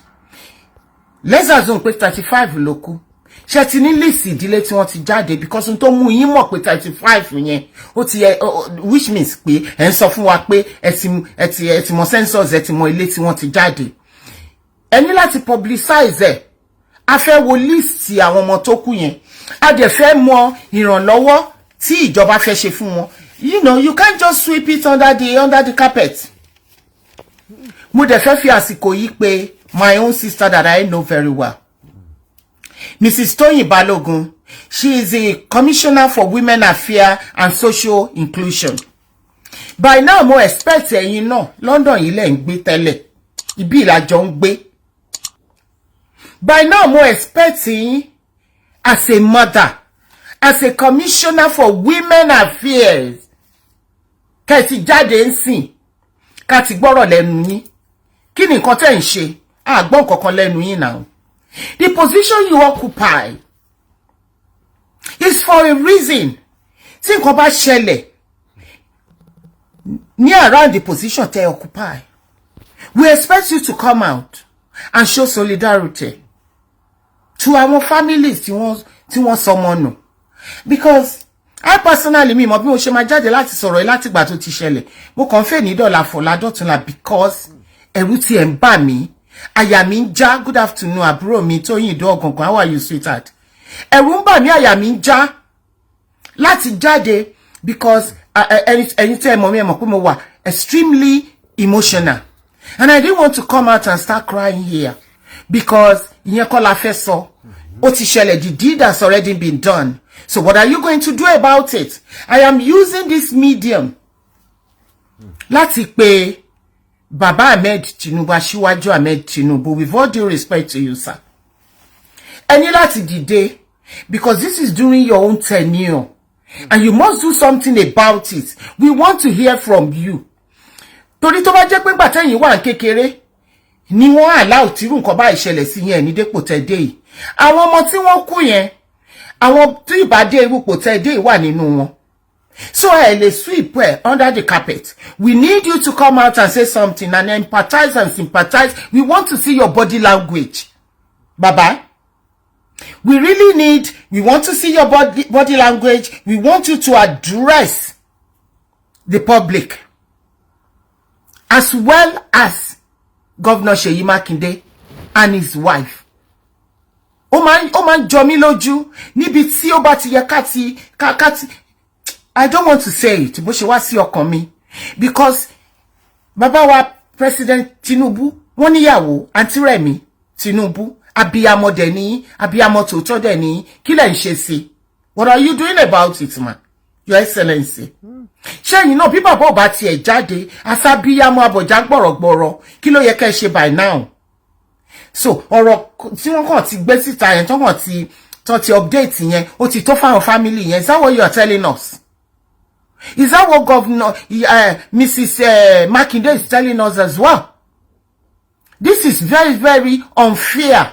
Speaker 1: let's assume pé 35 ló kú. Ṣé ti ní list ìdílé tí wọ́n ti jáde because n tó mú yín mọ̀ pé 35 yẹn ó ti which means pé ẹ ń sọ fún wa pé ẹ ti mọ census ẹ ti mọ ilé tí wọ́n ti jáde. Ẹ ní láti publicize ẹ̀. A fẹ́ wo list àwọn ọmọ tó kú yẹn. A dẹ̀ fẹ́ mọ ìrànlọ́wọ́ tí ìjọba fẹ́ ṣe fún wọn. You know, you can't just sweep it under the carpet. Mo dẹ̀ fẹ́ fi àsìkò yìí pé my own sister that I know very well. Mrs. Toyin Balogun, she is a commissioner for women affairs and social inclusion. By now, mo expect ẹ̀yin náà London yìí lẹ́ ń gbé tẹ́lẹ̀. Ibi ìlàjọ ń gbé. By now, mo expect yín as a mother, as a commissioner for women affairs. Kẹ́ ti jáde ń sìn, ká ti gbọ́rọ̀ lẹ́nu yín. Kí ni nǹkan tẹ́ ń ṣe? Gbọ́ nǹkan kan lẹ́nu yín now. The position you occupy is for a reason. Tí nǹkan bá ṣẹlẹ̀ ní around the position tẹ́ occupy, we expect you to come out and show solidarity to àwọn families tí wọ́n sọmọ nù. Because I personally mi mọ̀ bí mo ṣe máa jáde láti sọ̀rọ̀ láti ìgbà tó ti ṣẹlẹ̀. Mo kàn fẹ́ ní dọ́là fọ̀lá dọ́túnla because ẹ̀rù tí ẹ̀ ń bà mí. Àyà mi ń já. Good afternoon àbúrò mi Tóyìn Ìdó Ọ̀gàngán. How are you sweetheart? Ẹ̀rù ń bà mí, àyà mi ń já láti jáde because ẹni tí ẹ mọ̀ mi ẹ mọ̀ pé mo wà extremely emotional and I didn't want to come out and start crying here because ìyẹn kọ́ la fẹ́ sọ. Ó ti ṣẹlẹ̀, the deed has already been done. So what are you going to do about it? I am using this medium láti pe Baba Ahmed Tinubu, Aṣíwájú Ahmed Tinubu, with all due respect to you, sir. Ẹ ní láti dìde because this is during your own tenure and you must do something about it. We want to hear from you. Torí tó bá jẹ́ pé gbàtẹ́yìn wà kékeré ni wọ́n allow tírú nǹkan bá ìṣẹ̀lẹ̀ sí yẹn ní dépò tẹ́dé yìí. Àwọn ọmọ tí wọ́n kú yẹn, àwọn tí ìbádé irúpò tẹ́dé wà nínú wọn. So lè sweep under the carpet. We need you to come out and say something and empathize and sympathize. We want to see your body language. Baba. We really need, we want to see your body language. We want you to address the public, as well as Governor Seyi Makinde and his wife. Ó máa jọ mí lójú níbi tí ó bá ti yẹ ká I don't want to say it, bó ṣe wá sí ọkàn mi, because bàbá wa President Tinubu, wọ́n níyàwó, Aunty Remi Tinubu, abiyamọ dẹ̀ ni, abiyamọ tòótọ́ dẹ̀ ni, kí lẹ̀ ń ṣe sí? What are you doing about it, man? Your Excellency. Ṣé you know, people ò bá tiẹ̀ jáde, asabiyamọ abọ̀já gbọ̀rọ̀gbọ̀rọ̀, kí ló yẹ kẹ́ ṣe by now? So, ọ̀rọ̀ tí wọ́n kàn ti gbé síta yẹn, tó ti update yẹn, ó ti tó fáwọn family yẹn. Is that what you are telling us? Is that what Governor Mrs. Makinde is telling us as well? This is very, very unfair.